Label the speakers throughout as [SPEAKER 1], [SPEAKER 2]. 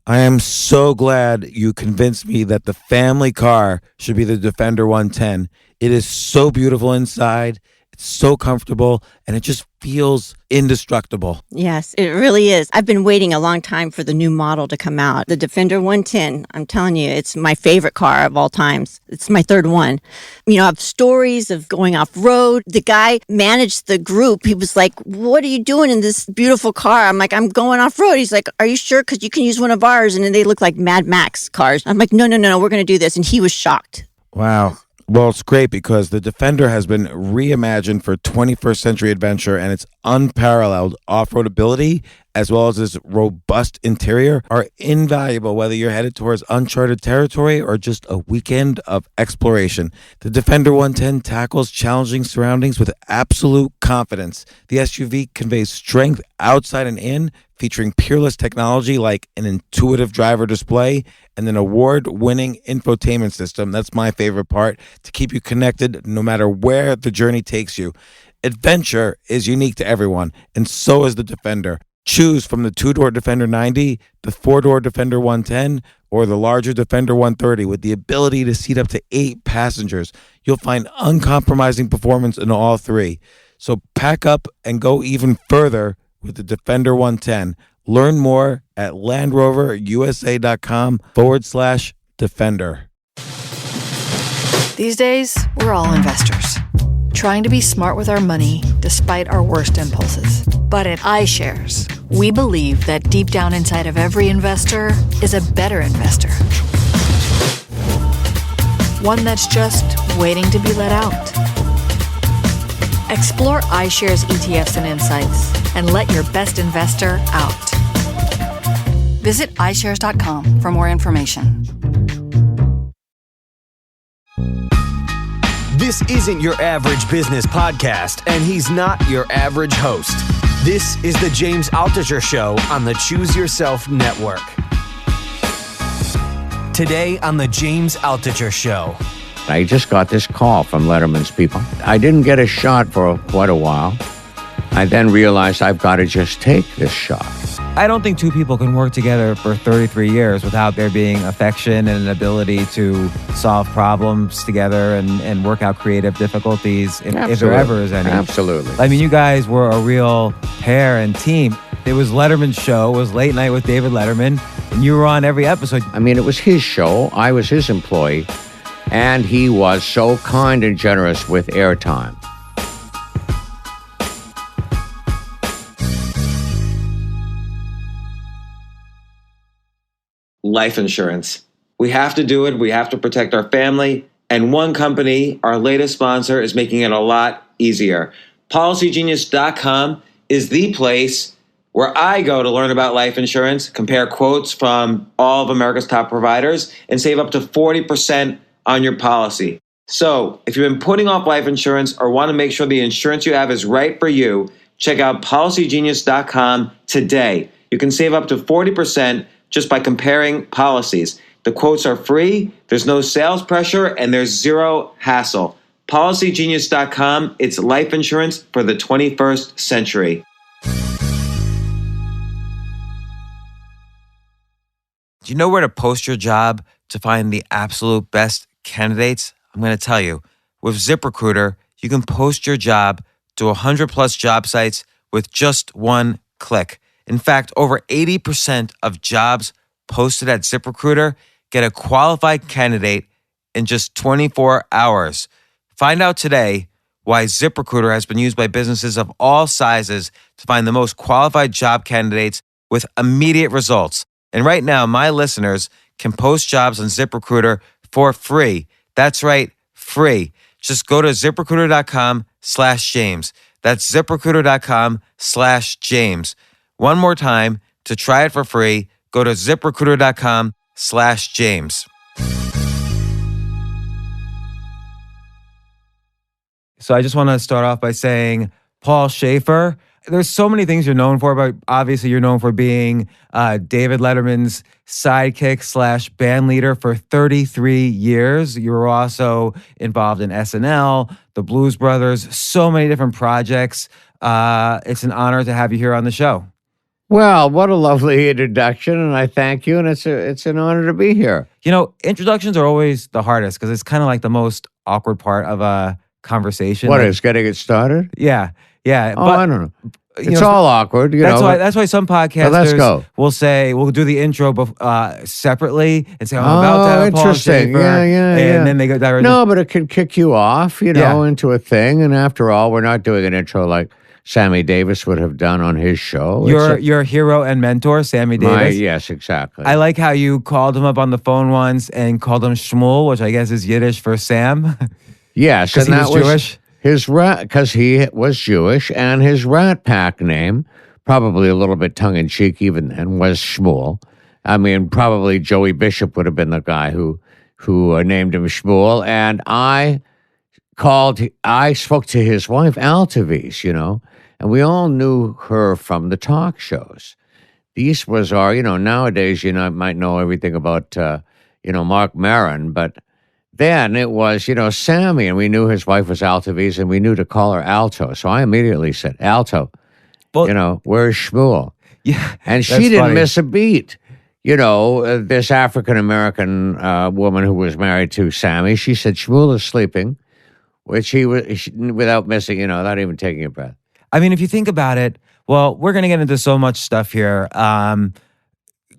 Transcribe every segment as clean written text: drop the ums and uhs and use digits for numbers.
[SPEAKER 1] I am so glad you convinced me that the family car should be the Defender 110. It is so beautiful inside. It's so comfortable, and it just feels indestructible.
[SPEAKER 2] Yes, it really is. I've been waiting a long time for the new model to come out. The Defender 110, I'm telling you, it's my favorite car of all times. It's my third one. You know, I have stories of going off-road. The guy managed the group. He was like, what are you doing in this beautiful car? I'm like, I'm going off-road. He's like, are you sure? Because you can use one of ours. And then they look like Mad Max cars. I'm like, no, we're going to do this. And he was shocked.
[SPEAKER 1] Wow. Well, it's great because the Defender has been reimagined for 21st century adventure, and its unparalleled off-road ability, as well as its robust interior, are invaluable whether you're headed towards uncharted territory or just a weekend of exploration. The Defender 110 tackles challenging surroundings with absolute confidence. The SUV conveys strength outside and in, featuring peerless technology like an intuitive driver display and an award-winning infotainment system. That's my favorite part, to keep you connected no matter where the journey takes you. Adventure is unique to everyone, and so is the Defender. Choose from the two-door Defender 90, the four-door Defender 110, or the larger Defender 130 with the ability to seat up to 8 passengers. You'll find uncompromising performance in all three. So pack up and go even further with the Defender 110. Learn more at LandRoverUSA.com/Defender.
[SPEAKER 3] These days, we're all investors, trying to be smart with our money despite our worst impulses. But at iShares, we believe that deep down inside of every investor is a better investor. One that's just waiting to be let out. Explore iShares ETFs and insights and let your best investor out. Visit iShares.com for more information.
[SPEAKER 4] This isn't your average business podcast, and he's not your average host. This is the James Altucher Show on the Choose Yourself Network. Today on the James Altucher Show.
[SPEAKER 5] I just got this call from Letterman's people. I didn't get a shot for quite a while. I then realized I've got to just take this shot.
[SPEAKER 6] I don't think two people can work together for 33 years without there being affection and an ability to solve problems together and work out creative difficulties, if there ever is any.
[SPEAKER 5] Absolutely.
[SPEAKER 6] I mean, you guys were a real pair and team. It was Letterman's show, it was Late Night with David Letterman, and you were on every episode.
[SPEAKER 5] I mean, it was his show. I was his employee, and he was so kind and generous with airtime.
[SPEAKER 7] Life insurance. We have to do it. We have to protect our family. And one company, our latest sponsor, is making it a lot easier. PolicyGenius.com is the place where I go to learn about life insurance, compare quotes from all of America's top providers, and save up to 40% on your policy. So if you've been putting off life insurance or want to make sure the insurance you have is right for you, check out PolicyGenius.com today. You can save up to 40% just by comparing policies. The quotes are free, there's no sales pressure, and there's zero hassle. PolicyGenius.com, it's life insurance for the 21st century.
[SPEAKER 6] Do you know where to post your job to find the absolute best candidates? I'm going to tell you. With ZipRecruiter, you can post your job to 100 plus job sites with just one click. In fact, over 80% of jobs posted at ZipRecruiter get a qualified candidate in just 24 hours. Find out today why ZipRecruiter has been used by businesses of all sizes to find the most qualified job candidates with immediate results. And right now, my listeners can post jobs on ZipRecruiter for free. That's right, free. Just go to ZipRecruiter.com/James. That's ZipRecruiter.com/James. One more time, to try it for free, go to ZipRecruiter.com/James. So I just want to start off by saying, Paul Shaffer, there's so many things you're known for, but obviously you're known for being David Letterman's sidekick / band leader for 33 years. You were also involved in SNL, the Blues Brothers, so many different projects. It's an honor to have you here on the show.
[SPEAKER 5] Well, what a lovely introduction, and I thank you, and it's an honor to be here.
[SPEAKER 6] You know, introductions are always the hardest because it's kind of like the most awkward part of a conversation.
[SPEAKER 5] What
[SPEAKER 6] like,
[SPEAKER 5] is getting it started?
[SPEAKER 6] Yeah, yeah.
[SPEAKER 5] Oh, I don't know.
[SPEAKER 6] you
[SPEAKER 5] It's
[SPEAKER 6] know,
[SPEAKER 5] all awkward,
[SPEAKER 6] That's why some podcasters
[SPEAKER 5] let's go.
[SPEAKER 6] will say we'll do the intro separately and say I'm about to have Paul
[SPEAKER 5] interesting.
[SPEAKER 6] Shaffer,
[SPEAKER 5] Yeah.
[SPEAKER 6] and then they go direct.
[SPEAKER 5] No, but it can kick you off, into a thing. And after all, we're not doing an intro like Sammy Davis would have done on his show.
[SPEAKER 6] Your hero and mentor, Sammy Davis.
[SPEAKER 5] Yes, exactly.
[SPEAKER 6] I like how you called him up on the phone once and called him Shmuel, which I guess is Yiddish for Sam.
[SPEAKER 5] Yes,
[SPEAKER 6] because he was Jewish.
[SPEAKER 5] Because he was Jewish, and his Rat Pack name, probably a little bit tongue in cheek even then, was Shmuel. I mean, probably Joey Bishop would have been the guy who named him Shmuel. And I spoke to his wife, Altucher, and we all knew her from the talk shows. These was our, nowadays, might know everything about, Mark Maron, but then it was, Sammy, and we knew his wife was Altucher, and we knew to call her Alto. So I immediately said, Alto, where's Shmuel?
[SPEAKER 6] Yeah,
[SPEAKER 5] and she didn't miss a beat. This African-American woman who was married to Sammy, she said, Shmuel is sleeping, which without missing, not even taking a breath.
[SPEAKER 6] I mean, if you think about it, well, we're going to get into so much stuff here.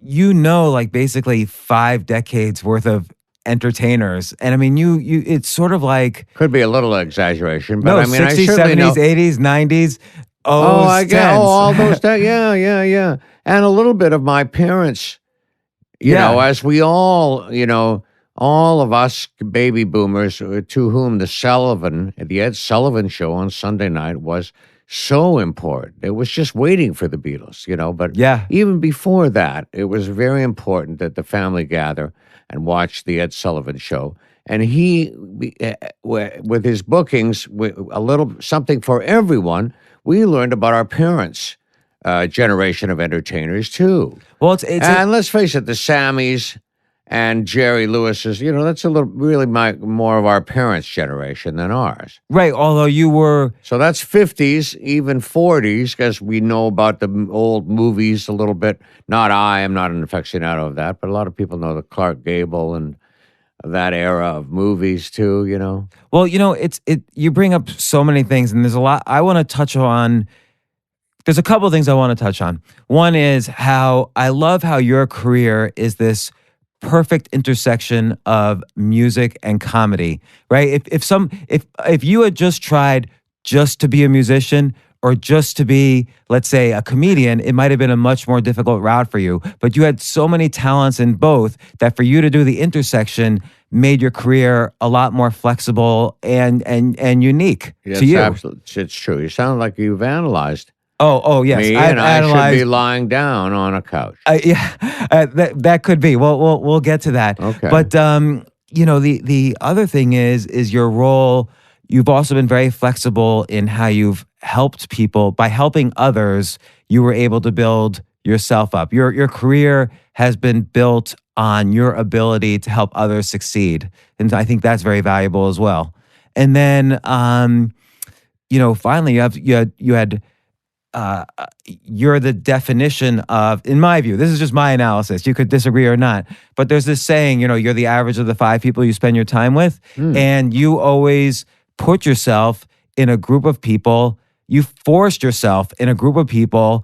[SPEAKER 6] Like basically 5 decades worth of entertainers. And I mean, it's sort of like...
[SPEAKER 5] Could be a little exaggeration, but
[SPEAKER 6] no,
[SPEAKER 5] I mean,
[SPEAKER 6] 60s, 70s, 80s, 90s,
[SPEAKER 5] I get
[SPEAKER 6] 10s.
[SPEAKER 5] all those things. Yeah. And a little bit of my parents, as we all, all of us baby boomers to whom the Ed Sullivan Show on Sunday night was so important. It was just waiting for the Beatles, but even before that, it was very important that the family gather and watch the Ed Sullivan Show. And he, with his bookings, a little something for everyone, we learned about our parents' generation of entertainers too.
[SPEAKER 6] Well,
[SPEAKER 5] and let's face it, the Sammys and Jerry Lewis's, that's a little really more of our parents' generation than ours.
[SPEAKER 6] Right, although you were...
[SPEAKER 5] So that's 50s, even 40s, because we know about the old movies a little bit. I'm not an aficionado of that, but a lot of people know the Clark Gable and that era of movies too,
[SPEAKER 6] Well, you bring up so many things, and there's a lot I want to touch on. There's a couple of things I want to touch on. One is how I love how your career is this perfect intersection of music and comedy, right? If you had just tried just to be a musician or just to be, let's say, a comedian, it might have been a much more difficult route for you. But you had so many talents in both that for you to do the intersection made your career a lot more flexible and unique to you.
[SPEAKER 5] Absolutely. It's true. You sound like you've analyzed.
[SPEAKER 6] Oh, yes.
[SPEAKER 5] Me and I should be lying down on a couch.
[SPEAKER 6] That could be. Well, we'll get to that.
[SPEAKER 5] Okay.
[SPEAKER 6] But the other thing is your role. You've also been very flexible in how you've helped people. By helping others, you were able to build yourself up. Your career has been built on your ability to help others succeed, and I think that's very valuable as well. And then, finally, you're the definition of, in my view, this is just my analysis, you could disagree or not, but there's this saying, you're the average of the 5 people you spend your time with, and you always put yourself in a group of people, you forced yourself in a group of people,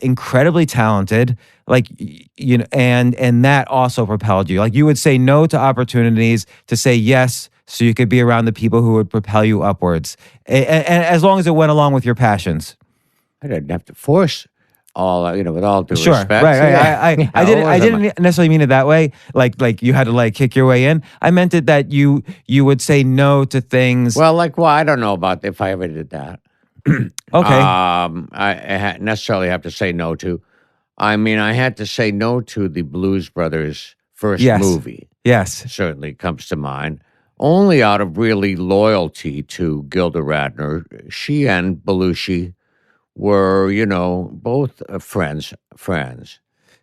[SPEAKER 6] incredibly talented, and that also propelled you. Like, you would say no to opportunities to say yes so you could be around the people who would propel you upwards, and as long as it went along with your passions.
[SPEAKER 5] I didn't have to force all, with all due
[SPEAKER 6] sure,
[SPEAKER 5] respect.
[SPEAKER 6] Right. I didn't necessarily mean it that way. Like you had to kick your way in. I meant it that you would say no to things.
[SPEAKER 5] Well, I don't know about if I ever did that.
[SPEAKER 6] Okay.
[SPEAKER 5] I necessarily have to say no to. I mean, I had to say no to the Blues Brothers' first movie.
[SPEAKER 6] Yes.
[SPEAKER 5] Certainly comes to mind. Only out of really loyalty to Gilda Radner. She and Belushi were, both friends.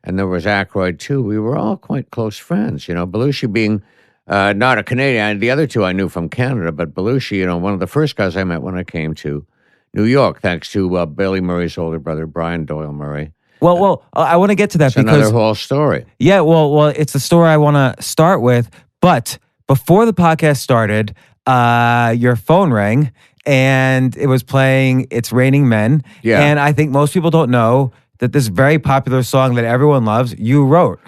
[SPEAKER 5] And there was Aykroyd, too. We were all quite close friends, Belushi being not a Canadian. The other two I knew from Canada, but Belushi, one of the first guys I met when I came to New York, thanks to Billy Murray's older brother, Brian Doyle Murray.
[SPEAKER 6] Well, I want to get to that
[SPEAKER 5] It's
[SPEAKER 6] because
[SPEAKER 5] another whole story.
[SPEAKER 6] yeah, well, it's the story I want to start with. But before the podcast started, your phone rang and it was playing "It's Raining Men."
[SPEAKER 5] Yeah.
[SPEAKER 6] And I think most people don't know that this very popular song that everyone loves, you wrote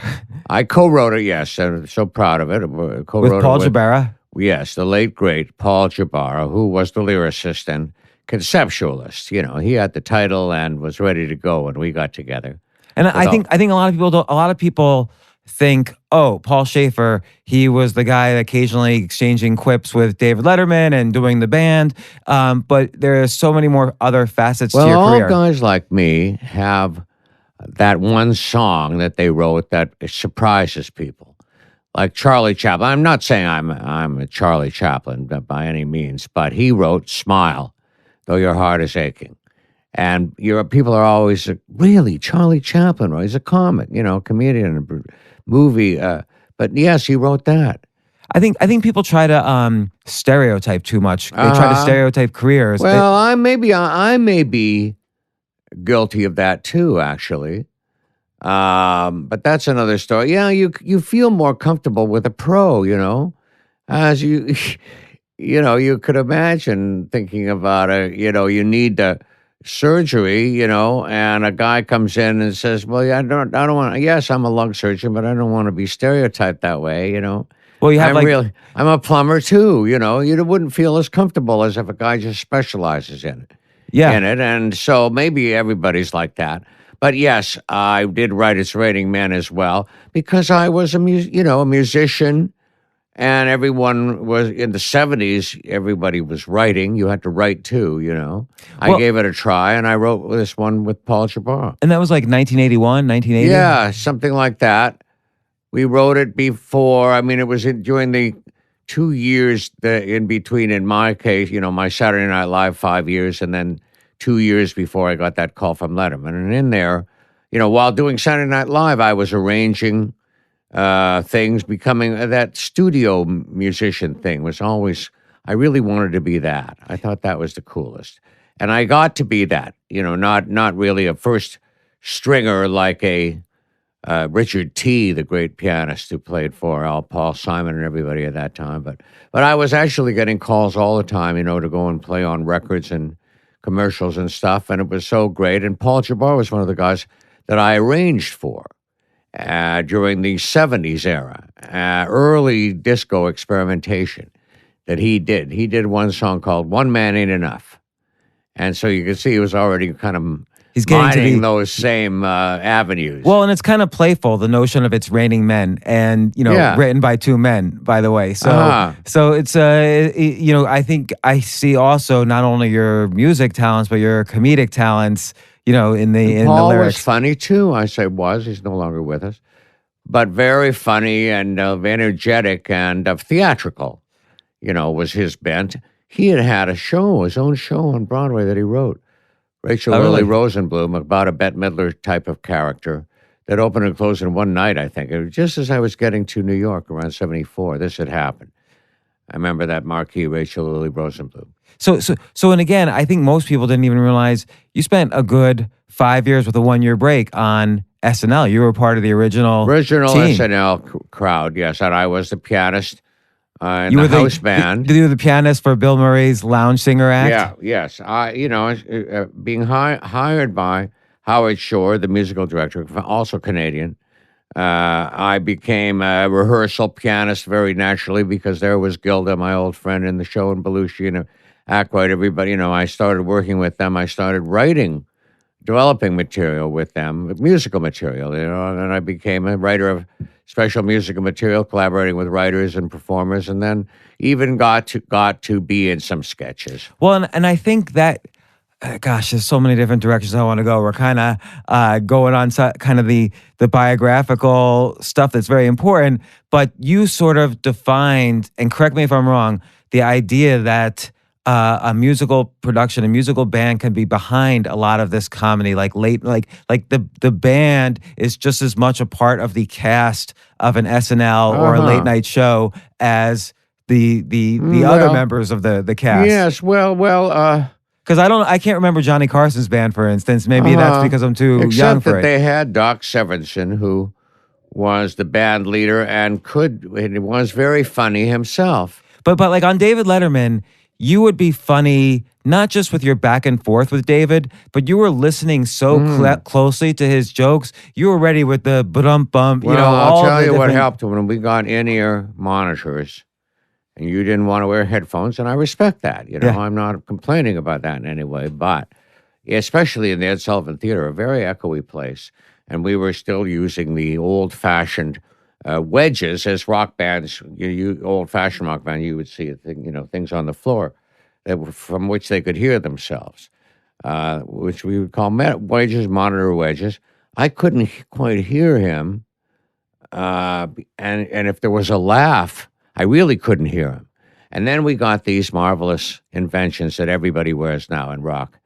[SPEAKER 5] I co-wrote it, yes. I'm so proud of it. Co-wrote
[SPEAKER 6] with Paul
[SPEAKER 5] it
[SPEAKER 6] Jabara.
[SPEAKER 5] Yes, the late, great Paul Jabara, who was the lyricist and conceptualist. You know, he had the title and was ready to go when we got together.
[SPEAKER 6] And I think a lot of people don't, a lot of people think, oh, Paul Shaffer, he was the guy occasionally exchanging quips with David Letterman and doing the band. But there are so many more other facets to your career.
[SPEAKER 5] All guys like me have that one song that they wrote that surprises people. Like Charlie Chaplin. I'm not saying I'm a Charlie Chaplin by any means, but he wrote "Smile, Though Your Heart Is Aching." And people are always like, really, Charlie Chaplin, right? He's a comic, comedian, movie. But yes, he wrote that.
[SPEAKER 6] I think people try to stereotype too much. They try to stereotype careers.
[SPEAKER 5] Well, I may be guilty of that too, actually. But that's another story. Yeah, you feel more comfortable with a pro, as you you could imagine thinking about it. You need the surgery, and a guy comes in and says, "Well, yeah, I don't want. Yes, I'm a lung surgeon, but I don't want to be stereotyped that way."
[SPEAKER 6] Well, you have
[SPEAKER 5] I'm a plumber too. You wouldn't feel as comfortable as if a guy just specializes in it.
[SPEAKER 6] Yeah.
[SPEAKER 5] In it, and so maybe everybody's like that. But yes, I did write "It's Raining Men" as well because I was a musician, and everyone was in the 70s. Everybody was writing. You had to write too. I gave it a try, and I wrote this one with Paul Jabara.
[SPEAKER 6] And that was like 1981, 1980?
[SPEAKER 5] Yeah, something like that. We wrote it before. I mean, it was during the 2 years in between, in my case, my Saturday Night Live 5 years, and then 2 years before I got that call from Letterman. And in there, while doing Saturday Night Live, I was arranging things, becoming that studio musician thing was always, I really wanted to be that. I thought that was the coolest. And I got to be that, not really a first stringer like a Richard T., the great pianist who played for Paul Simon and everybody at that time. But I was actually getting calls all the time, to go and play on records and commercials and stuff, and it was so great. And Paul Jabara was one of the guys that I arranged for during the 70s era, early disco experimentation that he did. He did one song called "One Man Ain't Enough." And so you can see he was already kind of
[SPEAKER 6] He's getting
[SPEAKER 5] mining
[SPEAKER 6] to
[SPEAKER 5] those same avenues.
[SPEAKER 6] Well, and it's kind of playful, the notion of "It's Raining Men," and written by two men, by the way. So, so it's I think I see also not only your music talents but your comedic talents. In the
[SPEAKER 5] Paul
[SPEAKER 6] lyrics.
[SPEAKER 5] Was funny too. I say was. He's no longer with us, but very funny and energetic and theatrical. Was his bent. He had his own show on Broadway that he wrote. Rachel Lily Rosenblum, about a Bette Midler type of character that opened and closed in one night, I think. It was just as I was getting to New York around 74, this had happened. I remember that marquee, Rachel Lily Rosenblum.
[SPEAKER 6] So, and again, I think most people didn't even realize you spent a good 5 years with a 1 year break on SNL. You were part of the original team.
[SPEAKER 5] SNL crowd, yes. And I was the pianist in the house band.
[SPEAKER 6] You were the pianist for Bill Murray's Lounge Singer Act?
[SPEAKER 5] Yeah, yes. Being hired by Howard Shore, the musical director, also Canadian, I became a rehearsal pianist very naturally because there was Gilda, my old friend, in the show, and Belushi and Aykroyd, everybody. I started working with them. I started writing, developing material with them, musical material, and I became a writer of special musical material, collaborating with writers and performers, and then even got to be in some sketches.
[SPEAKER 6] Well, and I think that, gosh, there's so many different directions I want to go. We're kind of going on kind of the biographical stuff that's very important, but you sort of defined, and correct me if I'm wrong, the idea that a musical production, a musical band can be behind a lot of this comedy, like the band is just as much a part of the cast of an SNL or a late night show as the other members of the cast.
[SPEAKER 5] Yes, well,
[SPEAKER 6] Because I can't remember Johnny Carson's band, for instance. Maybe that's because I'm too
[SPEAKER 5] Except
[SPEAKER 6] young for
[SPEAKER 5] that
[SPEAKER 6] it.
[SPEAKER 5] they had Doc Severinsen, who was the band leader and was very funny himself.
[SPEAKER 6] But like on David Letterman, you would be funny not just with your back and forth with David, but you were listening so closely to his jokes. You were ready with the bump.
[SPEAKER 5] Well,
[SPEAKER 6] You know,
[SPEAKER 5] I'll tell you what helped when we got in-ear monitors, and you didn't want to wear headphones, and I respect that. You know,
[SPEAKER 6] Yeah.
[SPEAKER 5] I'm not complaining about that in any way, but especially in the Ed Sullivan Theater, a very echoey place, and we were still using the old-fashioned wedges as rock bands. You old-fashioned rock band, you would see things on the floor from which they could hear themselves, which we would call wedges, monitor wedges. I couldn't quite hear him, and if there was a laugh, I really couldn't hear him. And then we got these marvelous inventions that everybody wears now in rock.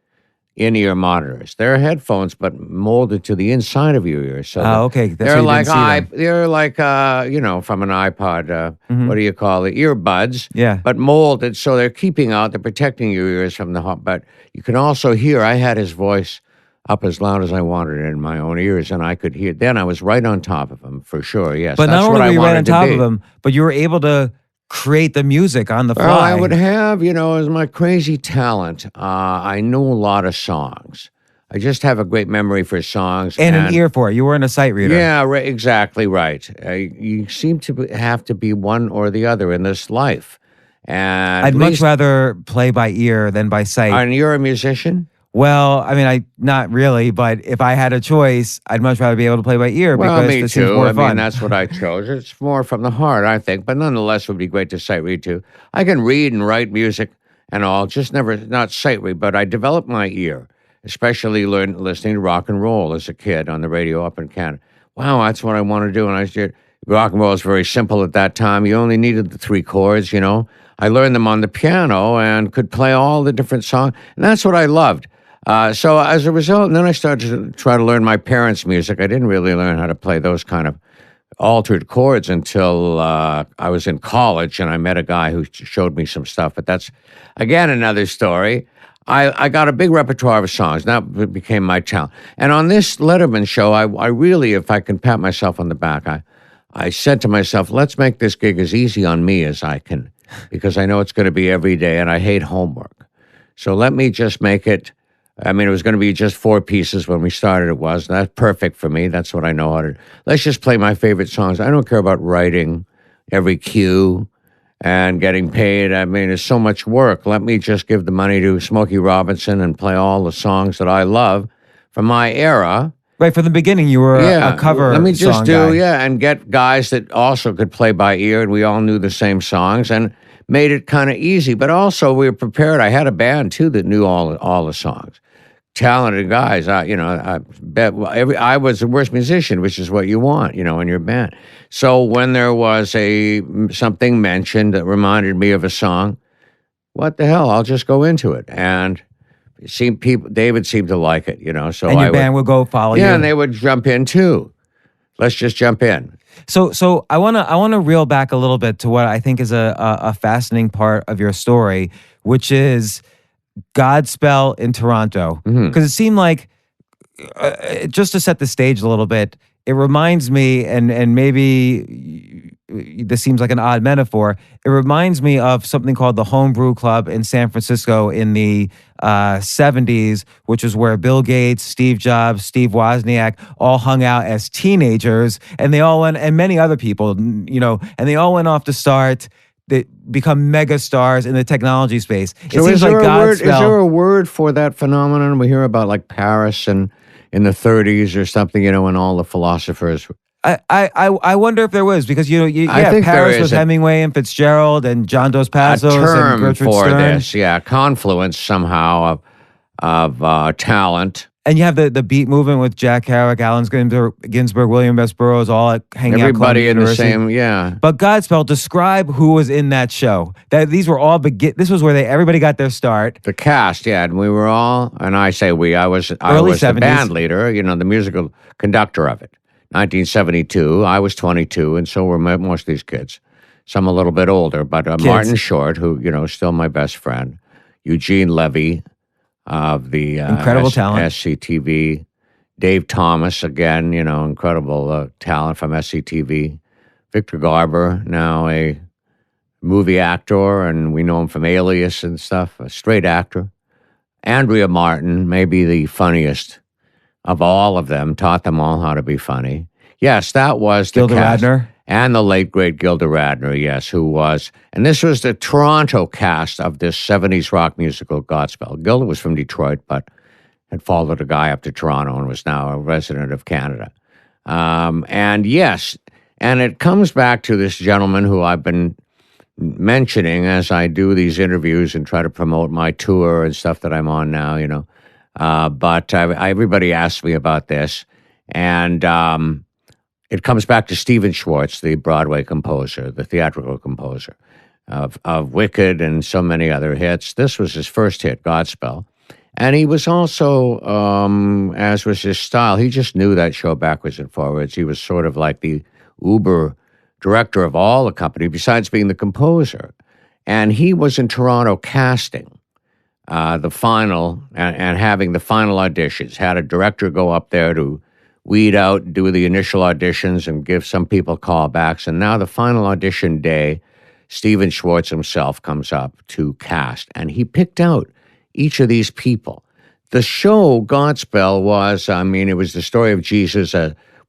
[SPEAKER 5] In-ear monitors. They're headphones, but molded to the inside of your ears. So
[SPEAKER 6] okay. That's
[SPEAKER 5] they're
[SPEAKER 6] why you didn't see them.
[SPEAKER 5] they're like from an iPod. What do you call it? Earbuds.
[SPEAKER 6] Yeah.
[SPEAKER 5] But molded, so they're protecting your ears from the hot. But you can also hear. I had his voice up as loud as I wanted in my own ears, and I could hear. Then I was right on top of him for sure. Yes.
[SPEAKER 6] But
[SPEAKER 5] that's
[SPEAKER 6] not
[SPEAKER 5] what
[SPEAKER 6] only
[SPEAKER 5] I
[SPEAKER 6] were you right on
[SPEAKER 5] wanted to
[SPEAKER 6] top
[SPEAKER 5] be.
[SPEAKER 6] of him, but you were able to create the music on the fly.
[SPEAKER 5] Well, I would have, as my crazy talent. I knew a lot of songs. I just have a great memory for songs.
[SPEAKER 6] and an ear for it. You weren't a sight reader.
[SPEAKER 5] Yeah, exactly right. You seem to have to be one or the other in this life. And
[SPEAKER 6] I'd much rather play by ear than by sight.
[SPEAKER 5] And you're a musician?
[SPEAKER 6] Well, I mean, not really, but if I had a choice, I'd much rather be able to play by ear because
[SPEAKER 5] me
[SPEAKER 6] this seems
[SPEAKER 5] too.
[SPEAKER 6] more
[SPEAKER 5] I
[SPEAKER 6] fun.
[SPEAKER 5] mean, that's what I chose. It's more from the heart, I think. But nonetheless, it would be great to sight read too. I can read and write music and all, just not sight read. But I developed my ear, especially listening to rock and roll as a kid on the radio up in Canada. Wow, that's what I want to do. And I said, rock and roll is very simple at that time. You only needed the 3 chords, I learned them on the piano and could play all the different songs. And that's what I loved. So as a result, and then I started to try to learn my parents' music. I didn't really learn how to play those kind of altered chords until I was in college, and I met a guy who showed me some stuff. But that's, again, another story. I got a big repertoire of songs. That became my talent. And on this Letterman show, I really, if I can pat myself on the back, I said to myself, let's make this gig as easy on me as I can, because I know it's going to be every day, and I hate homework. So let me just make it. I mean, it was going to be just 4 pieces when we started. It was. That's perfect for me. That's what I know how to do. Let's just play my favorite songs. I don't care about writing every cue and getting paid. I mean, it's so much work. Let me just give the money to Smokey Robinson and play all the songs that I love from my era.
[SPEAKER 6] Right, from the beginning, you were a cover
[SPEAKER 5] Let me just
[SPEAKER 6] song
[SPEAKER 5] do,
[SPEAKER 6] guy.
[SPEAKER 5] and get guys that also could play by ear, and we all knew the same songs, and made it kind of easy. But also, we were prepared. I had a band, too, that knew all the songs. Talented guys. I bet I was the worst musician, which is what you want, in your band. So when there was something mentioned that reminded me of a song, what the hell? I'll just go into it. And David seemed to like it, So
[SPEAKER 6] and your band would go follow you.
[SPEAKER 5] Yeah, and they would jump in too. Let's just jump in.
[SPEAKER 6] So I wanna reel back a little bit to what I think is a fascinating part of your story, which is Godspell in Toronto, because it seemed like, just to set the stage a little bit, it reminds me, and maybe this seems like an odd metaphor, it reminds me of something called the Homebrew Club in San Francisco in the 70s, which is where Bill Gates, Steve Jobs, Steve Wozniak all hung out as teenagers, and they all went, and many other people, and they all went off to start. They become mega stars in the technology space.
[SPEAKER 5] So is there a word for that phenomenon? We hear about like Paris and in the 30s or something, when all the philosophers.
[SPEAKER 6] I wonder if there was, because
[SPEAKER 5] I think
[SPEAKER 6] Paris with Hemingway and Fitzgerald and John Dos Passos
[SPEAKER 5] a term
[SPEAKER 6] and Gertrude
[SPEAKER 5] for
[SPEAKER 6] Stern.
[SPEAKER 5] this, confluence somehow of talent.
[SPEAKER 6] And you have the beat movement with Jack Kerouac, Allen Ginsberg, William S. Burroughs, all hanging out.
[SPEAKER 5] Everybody in
[SPEAKER 6] University.
[SPEAKER 5] the same,
[SPEAKER 6] But Godspell, describe who was in that show. That these were all this was where everybody got their start.
[SPEAKER 5] The cast, and we were all, and I say we, I was the
[SPEAKER 6] 70s.
[SPEAKER 5] band leader, the musical conductor of it. 1972, I was 22, and so were most of these kids. Some a little bit older, but Martin Short, who, is still my best friend, Eugene Levy, of the
[SPEAKER 6] Incredible talent.
[SPEAKER 5] SCTV. Dave Thomas, again, incredible talent from SCTV. Victor Garber, now a movie actor, and we know him from Alias and stuff, a straight actor. Andrea Martin, maybe the funniest of all of them, taught them all how to be funny. Yes, that was the
[SPEAKER 6] Gilda
[SPEAKER 5] cast.
[SPEAKER 6] Radner.
[SPEAKER 5] And the late, great Gilda Radner, yes, who was, and this was the Toronto cast of this 70s rock musical, Godspell. Gilda was from Detroit, but had followed a guy up to Toronto and was now a resident of Canada. And yes, and it comes back to this gentleman who I've been mentioning as I do these interviews and try to promote my tour and stuff that I'm on now, But everybody asks me about this, and it comes back to Stephen Schwartz, the Broadway composer, the theatrical composer of Wicked and so many other hits. This was his first hit, Godspell. And he was also, as was his style, he just knew that show backwards and forwards. He was sort of like the uber director of all the company, besides being the composer. And he was in Toronto casting the final and having the final auditions, had a director go up there to weed out, do the initial auditions and give some people callbacks. And now the final audition day, Stephen Schwartz himself comes up to cast. And he picked out each of these people. The show, Godspell, was, it was the story of Jesus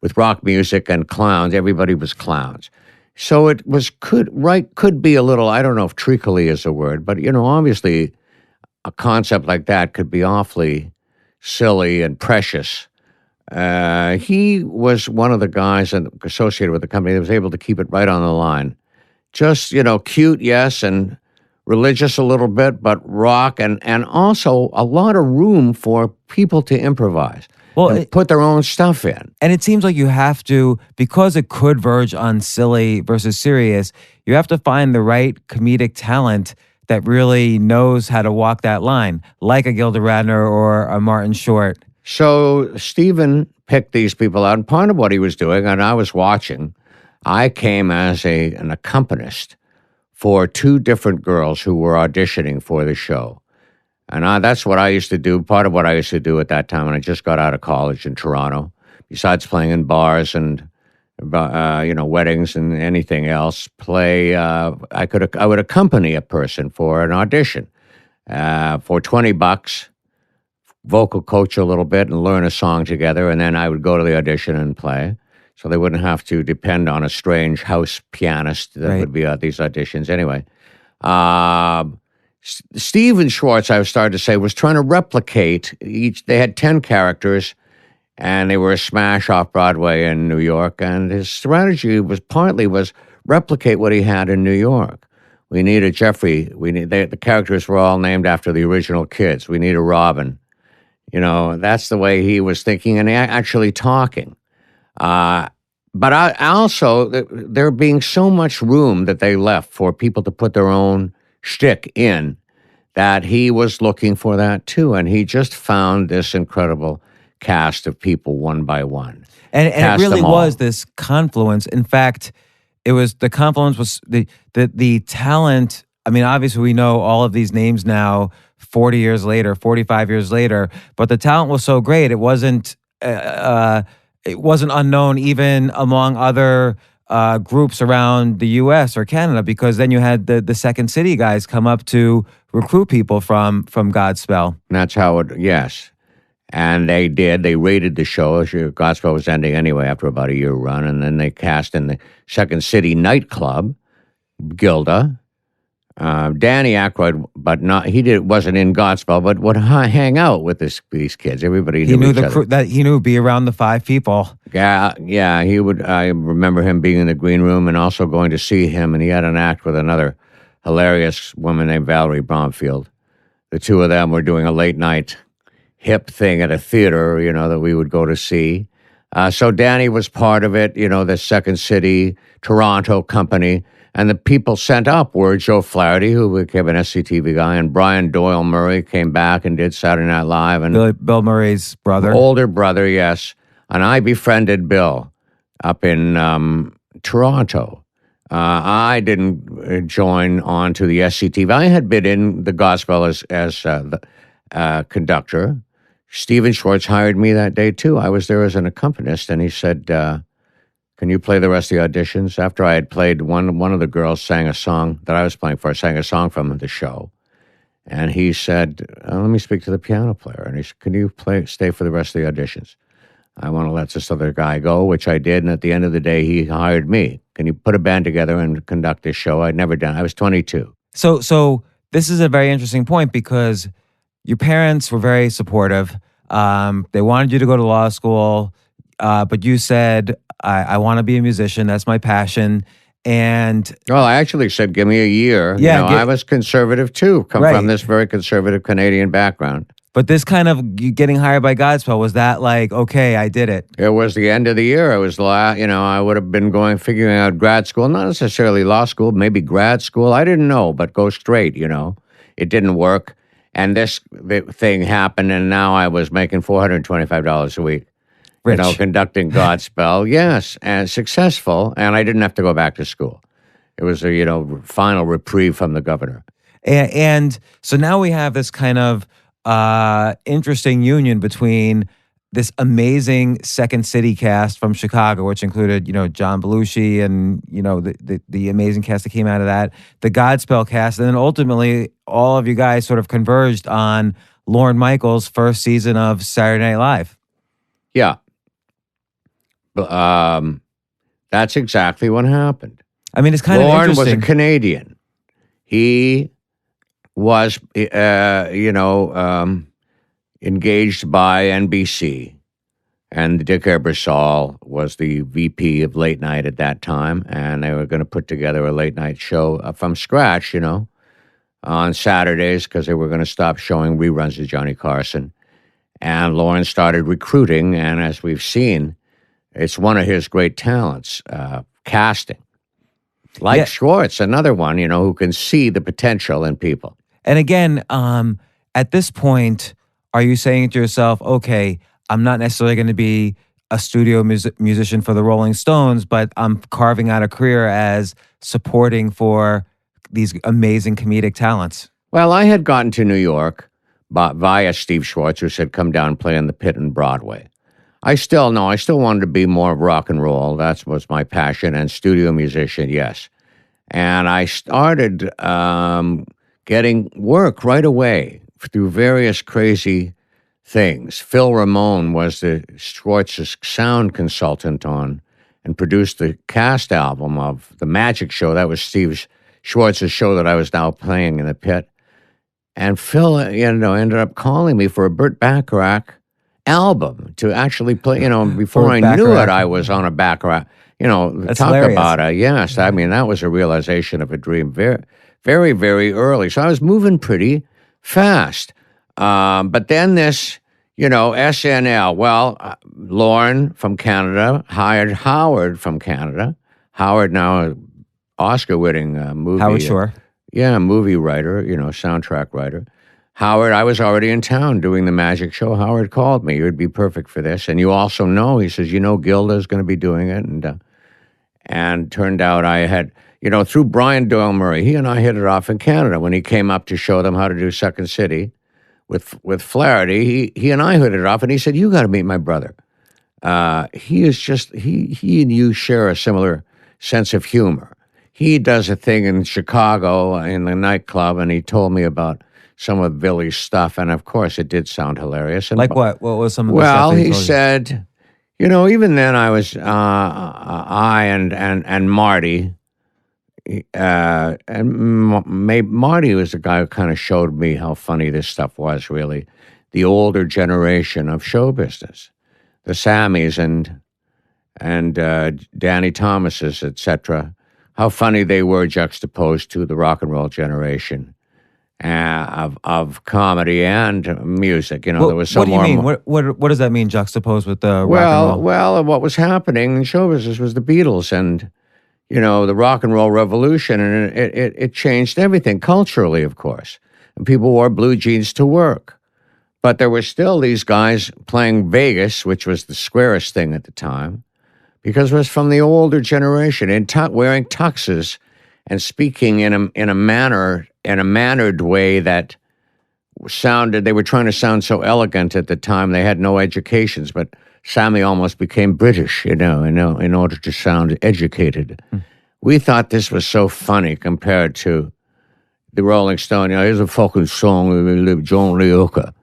[SPEAKER 5] with rock music and clowns. Everybody was clowns. So it was, could be a little, I don't know if treacly is a word, but, obviously a concept like that could be awfully silly and precious. He was one of the guys associated with the company that was able to keep it right on the line. Just, cute, yes, and religious a little bit, but rock, and also a lot of room for people to improvise. Well, put their own stuff in.
[SPEAKER 6] And it seems like you have to, because it could verge on silly versus serious, you have to find the right comedic talent that really knows how to walk that line, like a Gilda Radner or a Martin Short.
[SPEAKER 5] So Stephen picked these people out, and part of what he was doing, and I was watching, I came as an accompanist for two different girls who were auditioning for the show. And that's what I used to do, part of what I used to do at that time when I just got out of college in Toronto, besides playing in bars and, weddings and anything else, I would accompany a person for an audition for $20, vocal coach a little bit and learn a song together, and then I would go to the audition and play. So they wouldn't have to depend on a strange house pianist that would be at these auditions. Anyway, Stephen Schwartz, I was starting to say, was trying to replicate each. They had 10 characters, and they were a smash off Broadway in New York. And his strategy was replicate what he had in New York. We need a Jeffrey. The characters were all named after the original kids. We need a Robin. That's the way he was thinking and actually talking. But also, there being so much room that they left for people to put their own shtick in, that he was looking for that too. And he just found this incredible cast of people one by one.
[SPEAKER 6] And it really was this confluence. In fact, the confluence was the talent. I mean, obviously we know all of these names now 40 years later, 45 years later, but the talent was so great. It wasn't unknown even among other groups around the U.S. or Canada, because then you had the Second City guys come up to recruit people from Godspell.
[SPEAKER 5] And that's how yes. And they did. They rated the show. Godspell was ending anyway after about a year run, and then they cast in the Second City nightclub, Gilda, Danny Aykroyd, but wasn't in Godspell, but would hang out with these kids. Everybody knew each other.
[SPEAKER 6] That he knew be around the five people.
[SPEAKER 5] Yeah, he would. I remember him being in the green room and also going to see him, and he had an act with another hilarious woman named Valerie Bromfield. The two of them were doing a late night hip thing at a theater, that we would go to see. So Danny was part of it, the Second City, Toronto company. And the people sent up were Joe Flaherty, who became an SCTV guy, and Brian Doyle Murray came back and did Saturday Night Live. And
[SPEAKER 6] Bill Murray's brother.
[SPEAKER 5] Older brother, yes. And I befriended Bill up in Toronto. I didn't join on to the SCTV. I had been in the Godspell conductor. Stephen Schwartz hired me that day, too. I was there as an accompanist, and he said, can you play the rest of the auditions? After I had played, one of the girls sang a song that I was playing for, sang a song from the show. And he said, let me speak to the piano player. And he said, can you stay for the rest of the auditions? I want to let this other guy go, which I did. And at the end of the day, he hired me. Can you put a band together and conduct this show? I'd never done it. I was 22.
[SPEAKER 6] So this is a very interesting point because your parents were very supportive. They wanted you to go to law school, but you said, I want to be a musician. That's my passion. And
[SPEAKER 5] well, I actually said, give me a year.
[SPEAKER 6] Yeah,
[SPEAKER 5] I was conservative too, come from this very conservative Canadian background.
[SPEAKER 6] But this kind of getting hired by Godspell, was that like, okay, I did it?
[SPEAKER 5] It was the end of the year. It was, I would have been figuring out grad school, not necessarily law school, maybe grad school. I didn't know, but go straight, It didn't work. And this thing happened, and now I was making $425 a week.
[SPEAKER 6] Rich.
[SPEAKER 5] Conducting Godspell, yes, and successful, and I didn't have to go back to school. It was a, final reprieve from the governor.
[SPEAKER 6] And so now we have this kind of interesting union between this amazing Second City cast from Chicago, which included, John Belushi and, the amazing cast that came out of that, the Godspell cast, and then ultimately all of you guys sort of converged on Lorne Michaels' first season of Saturday Night Live.
[SPEAKER 5] Yeah. That's exactly what happened.
[SPEAKER 6] I mean, it's kind of interesting.
[SPEAKER 5] Lorne was a Canadian. He was, engaged by NBC, and Dick Ebersol was the VP of late night at that time, and they were going to put together a late night show from scratch, on Saturdays because they were going to stop showing reruns of Johnny Carson. And Lorne started recruiting, and as we've seen, it's one of his great talents, casting. Like Schwartz, another one, who can see the potential in people.
[SPEAKER 6] And again, at this point, are you saying to yourself, okay, I'm not necessarily going to be a studio musician for the Rolling Stones, but I'm carving out a career as supporting for these amazing comedic talents?
[SPEAKER 5] Well, I had gotten to New York via Steve Schwartz, who said, come down and play in the Pit and Broadway. I still wanted to be more rock and roll. That was my passion, and studio musician, yes. And I started getting work right away through various crazy things. Phil Ramone was the Schwartz's sound consultant on and produced the cast album of The Magic Show. That was Steve Schwartz's show that I was now playing in the Pit. And Phil, ended up calling me for a Burt Bacharach album to actually play, before I knew it, I was on a Bacharach,
[SPEAKER 6] That's
[SPEAKER 5] talk
[SPEAKER 6] hilarious.
[SPEAKER 5] about it. Yes. I mean, that was a realization of a dream very, very, very early. So I was moving pretty fast. But then this, SNL, Lorne from Canada hired Howard from Canada. Howard now Oscar-winning movie.
[SPEAKER 6] Howard Shore.
[SPEAKER 5] Movie writer, soundtrack writer. Howard, I was already in town doing the Magic Show. Howard called me. You'd be perfect for this. And you also know, he says, Gilda's going to be doing it. And turned out I had, through Brian Doyle Murray, he and I hit it off in Canada when he came up to show them how to do Second City with Flaherty. He and I hit it off, and he said, you got to meet my brother. He and you share a similar sense of humor. He does a thing in Chicago in the nightclub, and he told me about some of Billy's stuff, and of course, it did sound hilarious. And
[SPEAKER 6] like what? What was some of the stuff?
[SPEAKER 5] Well,
[SPEAKER 6] that
[SPEAKER 5] he
[SPEAKER 6] told you?
[SPEAKER 5] said, even then, I was I and Marty, Marty was the guy who kind of showed me how funny this stuff was. Really, the older generation of show business, the Sammys and Danny Thomases, etc. How funny they were juxtaposed to the rock and roll generation. Of comedy and music, there was some more.
[SPEAKER 6] What do you mean? What does that mean? Juxtaposed with the rock and roll?
[SPEAKER 5] Well, what was happening in show business was the Beatles and the rock and roll revolution, and it changed everything culturally, of course. And people wore blue jeans to work, but there were still these guys playing Vegas, which was the squarest thing at the time, because it was from the older generation and wearing tuxes and speaking in a mannered way that they were trying to sound so elegant at the time. They had no educations, but Sammy almost became British, in order to sound educated. We thought this was so funny compared to the Rolling Stone. Here's a fucking song, John Leoka.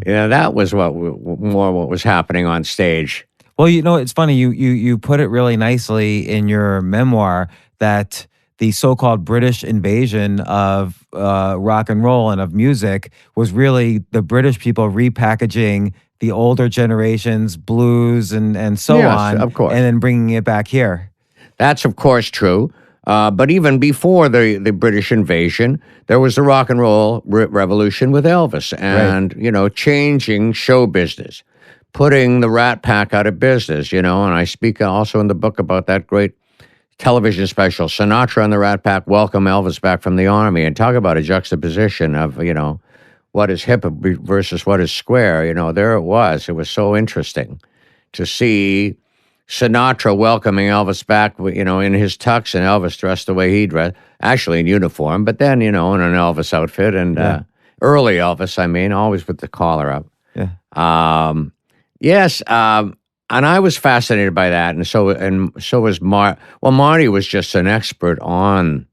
[SPEAKER 5] That was what was happening on stage.
[SPEAKER 6] Well, it's funny. You put it really nicely in your memoir that the so-called British invasion of rock and roll and of music was really the British people repackaging the older generation's blues and so on,
[SPEAKER 5] of course,
[SPEAKER 6] and then bringing it back here.
[SPEAKER 5] That's, of course, true. But even before the British invasion, there was the rock and roll revolution with Elvis and, changing show business, putting the Rat Pack out of business, and I speak also in the book about that great television special, Sinatra and the Rat Pack welcome Elvis back from the army, and talk about a juxtaposition of, what is hip versus what is square. There it was. It was so interesting to see Sinatra welcoming Elvis back, in his tux, and Elvis dressed the way he dressed, actually in uniform, but then, in an Elvis outfit, and early Elvis, always with the collar up.
[SPEAKER 6] Yeah.
[SPEAKER 5] Yes, and I was fascinated by that, and so was Marty was just an expert on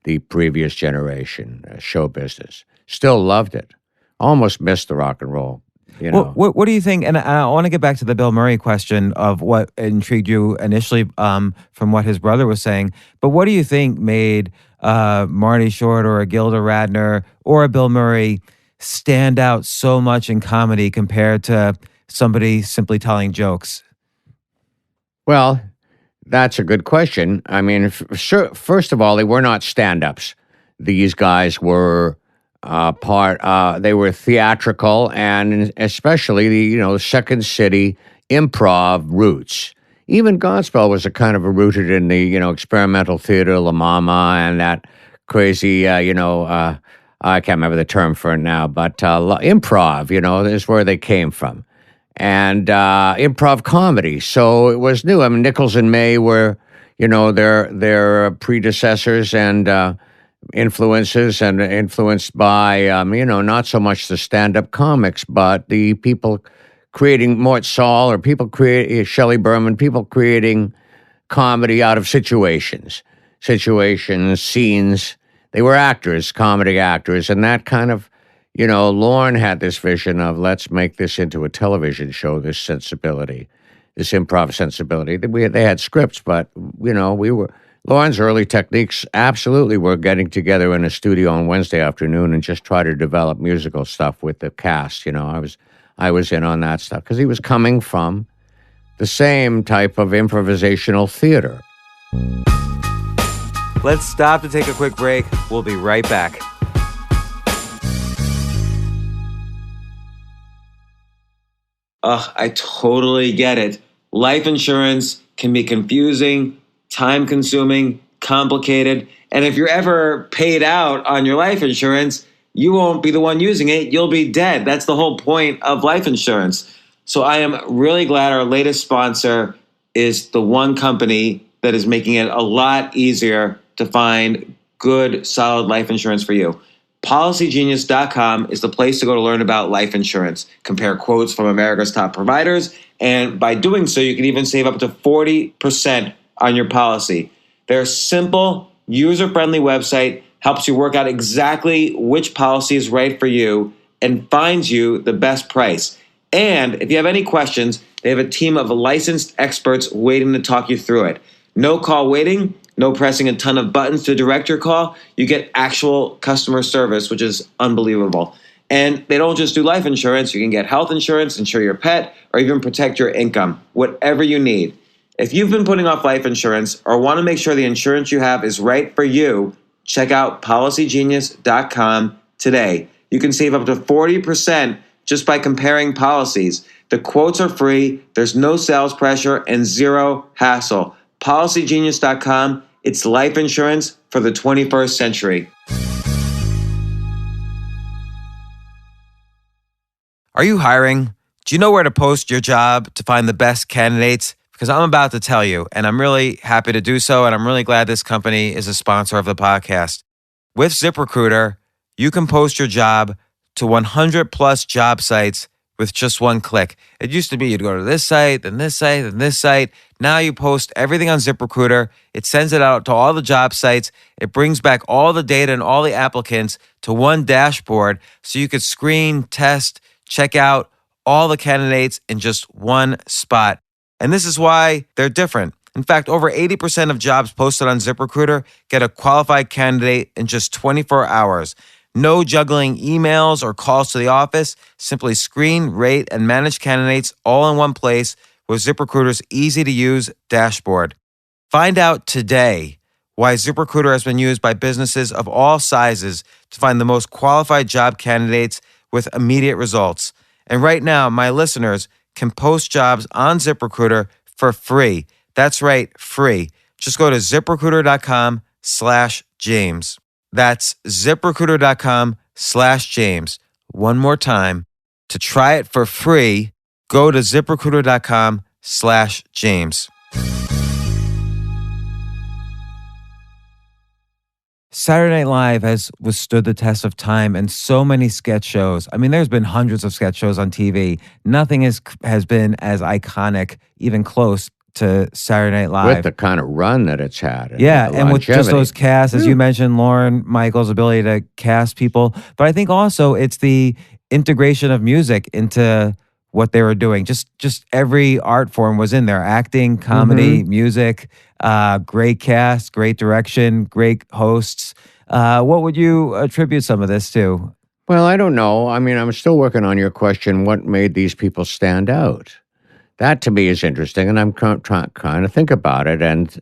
[SPEAKER 5] the previous generation show business. Still loved it. Almost missed the rock and roll.
[SPEAKER 6] What do you think? And I want to get back to the Bill Murray question of what intrigued you initially from what his brother was saying. But what do you think made Marty Short or a Gilda Radner or a Bill Murray stand out so much in comedy compared to somebody simply telling jokes?
[SPEAKER 5] Well, that's a good question. First of all, they were not stand-ups. These guys were they were theatrical, and especially the Second City improv roots. Even Godspell was a kind of rooted in the experimental theater, La Mama, and that crazy I can't remember the term for it now, but improv is where they came from, and improv comedy. So it was new. Nichols and May were their predecessors and influences, and influenced by, not so much the stand-up comics, but the people creating Mort Saul, or Shelley Berman, people creating comedy out of situations, scenes. They were actors, comedy actors, and that kind of, Lorne had this vision of, let's make this into a television show, this sensibility, this improv sensibility. They had scripts, but, Lorne's early techniques absolutely were getting together in a studio on Wednesday afternoon and just try to develop musical stuff with the cast. I was in on that stuff because he was coming from the same type of improvisational theater.
[SPEAKER 6] Let's stop to take a quick break. We'll be right back.
[SPEAKER 7] I totally get it. Life insurance can be confusing, time-consuming, complicated, and if you're ever paid out on your life insurance, you won't be the one using it. You'll be dead. That's the whole point of life insurance. So I am really glad our latest sponsor is the one company that is making it a lot easier to find good, solid life insurance for you. PolicyGenius.com is the place to go to learn about life insurance, compare quotes from America's top providers, and by doing so, you can even save up to 40% on your policy. Their simple, user-friendly website helps you work out exactly which policy is right for you and finds you the best price. And if you have any questions, they have a team of licensed experts waiting to talk you through it. No call waiting, no pressing a ton of buttons to direct your call. You get actual customer service, which is unbelievable. And they don't just do life insurance. You can get health insurance, insure your pet, or even protect your income, whatever you need. If you've been putting off life insurance or want to make sure the insurance you have is right for you, check out PolicyGenius.com today. You can save up to 40% just by comparing policies. The quotes are free, there's no sales pressure, and zero hassle. PolicyGenius.com, it's life insurance for the 21st century.
[SPEAKER 6] Are you hiring? Do you know where to post your job to find the best candidates? Because I'm about to tell you, and I'm really happy to do so, and I'm really glad this company is a sponsor of the podcast. With ZipRecruiter, you can post your job to 100 plus job sites with just one click. It used to be you'd go to this site, then this site, then this site. Now you post everything on ZipRecruiter. It sends it out to all the job sites. It brings back all the data and all the applicants to one dashboard so you could screen, test, check out all the candidates in just one spot. And this is why they're different. In fact, over 80% of jobs posted on ZipRecruiter get a qualified candidate in just 24 hours. No juggling emails or calls to the office. Simply screen, rate, and manage candidates all in one place with ZipRecruiter's easy-to-use dashboard. Find out today why ZipRecruiter has been used by businesses of all sizes to find the most qualified job candidates with immediate results. And right now, my listeners can post jobs on ZipRecruiter for free. That's right, free. Just go to ZipRecruiter.com/James. That's ZipRecruiter.com/James. One more time. To try it for free, go to ZipRecruiter.com/James. Saturday Night Live has withstood the test of time and so many sketch shows. I mean, there's been hundreds of sketch shows on TV. Nothing has been as iconic, even close to Saturday Night Live.
[SPEAKER 5] With the kind of run that it's had.
[SPEAKER 6] Yeah, and with just those casts, as you mentioned, Lorne Michaels' ability to cast people. But I think also it's the integration of music into what they were doing. Just every art form was in there. Acting, comedy, music, great cast, great direction, great hosts. What would you attribute some of this to?
[SPEAKER 5] Well, I don't know. I mean, I'm still working on your question, what made these people stand out? That to me is interesting, and I'm trying to think about it. And,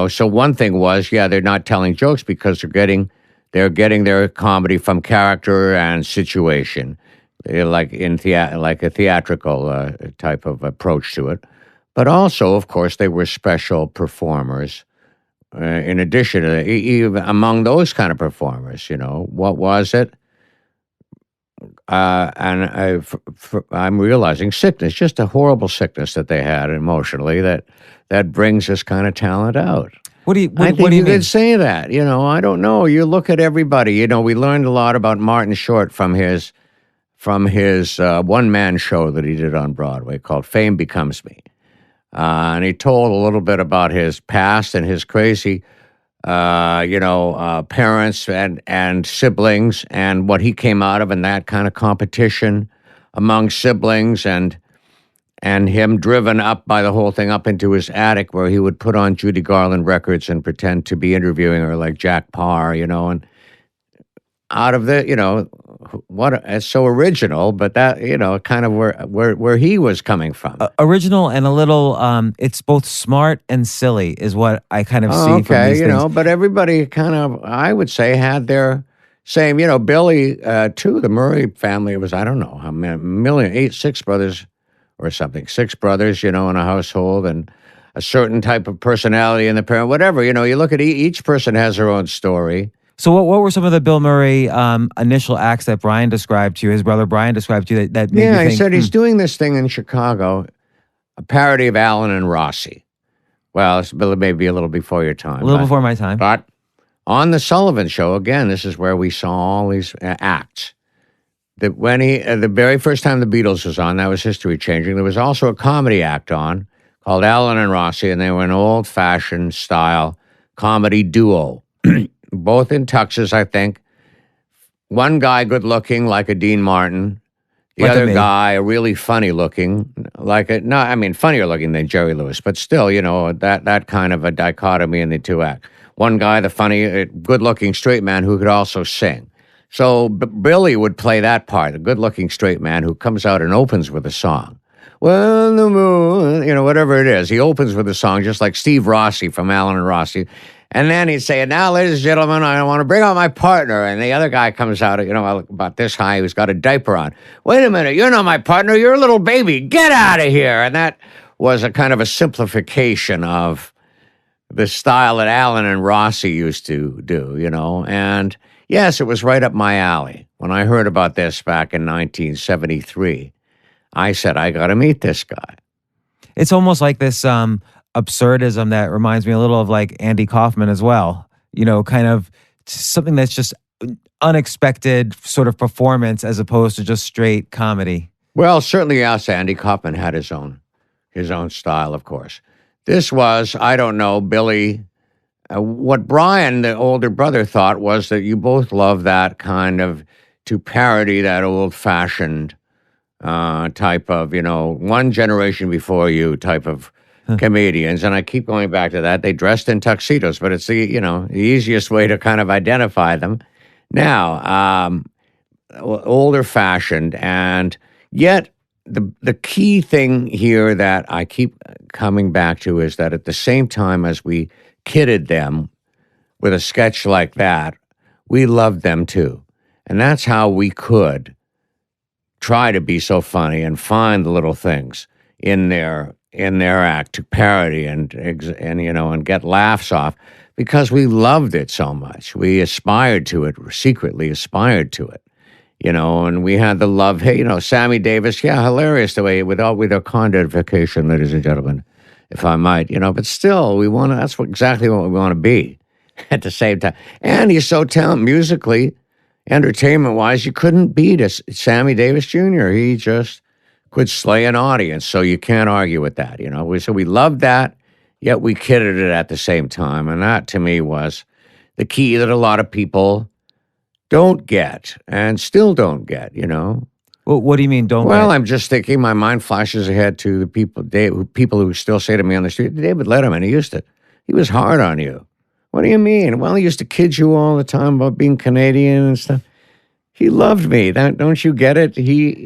[SPEAKER 5] so one thing was, they're not telling jokes because they're getting their comedy from character and situation, like like a theatrical type of approach to it. But also, of course, they were special performers. In addition to even among those kind of performers, what was it? And I'm realizing sickness, just a horrible sickness that they had emotionally that brings this kind of talent out.
[SPEAKER 6] What do you
[SPEAKER 5] I think
[SPEAKER 6] what do you
[SPEAKER 5] you
[SPEAKER 6] mean?
[SPEAKER 5] could say that. I don't know. You look at everybody. We learned a lot about Martin Short from his one-man show that he did on Broadway called Fame Becomes Me. And he told a little bit about his past and his crazy parents and siblings and what he came out of and that kind of competition among siblings and him driven up by the whole thing up into his attic where he would put on Judy Garland records and pretend to be interviewing her like Jack Parr, and out of the, it's so original, but that, kind of where he was coming from.
[SPEAKER 6] Original and a little, it's both smart and silly is what I kind of see from these things.
[SPEAKER 5] But everybody kind of, I would say, had their same, Billy, too, the Murray family was, I don't know, how many, 6 brothers or something, 6 brothers, in a household and a certain type of personality in the parent, whatever, you look at each person has their own story.
[SPEAKER 6] So what were some of the Bill Murray initial acts that Brian described to you, his brother Brian described to you that made you think?
[SPEAKER 5] Yeah, he said he's doing this thing in Chicago, a parody of Allen and Rossi. Well, it's maybe a little before your time.
[SPEAKER 6] A little before my time.
[SPEAKER 5] But on the Sullivan Show, again, this is where we saw all these acts. When the very first time the Beatles was on, that was history changing. There was also a comedy act on called Allen and Rossi, and they were an old-fashioned style comedy duo. Both in tuxes, I think. One guy good looking, like a Dean Martin. The
[SPEAKER 6] Like a
[SPEAKER 5] other
[SPEAKER 6] me.
[SPEAKER 5] guy really funny looking, funnier looking than Jerry Lewis, but still, that kind of a dichotomy in the two acts. One guy, the funny, good looking straight man who could also sing. So Billy would play that part, a good looking straight man who comes out and opens with a song. Well, the moon, whatever it is. He opens with a song just like Steve Rossi from Allen and Rossi. And then he'd say, now, ladies and gentlemen, I want to bring out my partner. And the other guy comes out, about this high, who's got a diaper on. Wait a minute, you're not my partner, you're a little baby. Get out of here. And that was a kind of a simplification of the style that Allen and Rossi used to do, And yes, it was right up my alley. When I heard about this back in 1973, I said, I got to meet this guy.
[SPEAKER 6] It's almost like this absurdism that reminds me a little of like Andy Kaufman as well. Kind of something that's just unexpected sort of performance as opposed to just straight comedy.
[SPEAKER 5] Well, certainly, yes, Andy Kaufman had his own style, of course. This was, I don't know, Billy. What Brian, the older brother, thought was that you both love that kind of, to parody that old-fashioned type of, one generation before you type of comedians. And I keep going back to that. They dressed in tuxedos, but it's the easiest way to kind of identify them. Now, older-fashioned, and yet the key thing here that I keep coming back to is that at the same time as we kidded them with a sketch like that, we loved them too. And that's how we could try to be so funny and find the little things in their act to parody and get laughs off, because we loved it so much. We aspired to it, secretly aspired to it. And we had the love. Hey, Sammy Davis, yeah, hilarious the way with our condification, ladies and gentlemen, if I might, but still, that's exactly what we want to be at the same time. And he's so talented musically, entertainment-wise, you couldn't beat us, Sammy Davis Jr. He just could slay an audience, so you can't argue with that, So we loved that, yet we kidded it at the same time, and that, to me, was the key that a lot of people don't get, and still don't get,
[SPEAKER 6] Well, what do you mean, don't
[SPEAKER 5] Well,
[SPEAKER 6] get?
[SPEAKER 5] I'm just thinking, my mind flashes ahead to the people who still say to me on the street, David Letterman, he was hard on you. What do you mean? Well, he used to kid you all the time about being Canadian and stuff. He loved me. Don't you get it?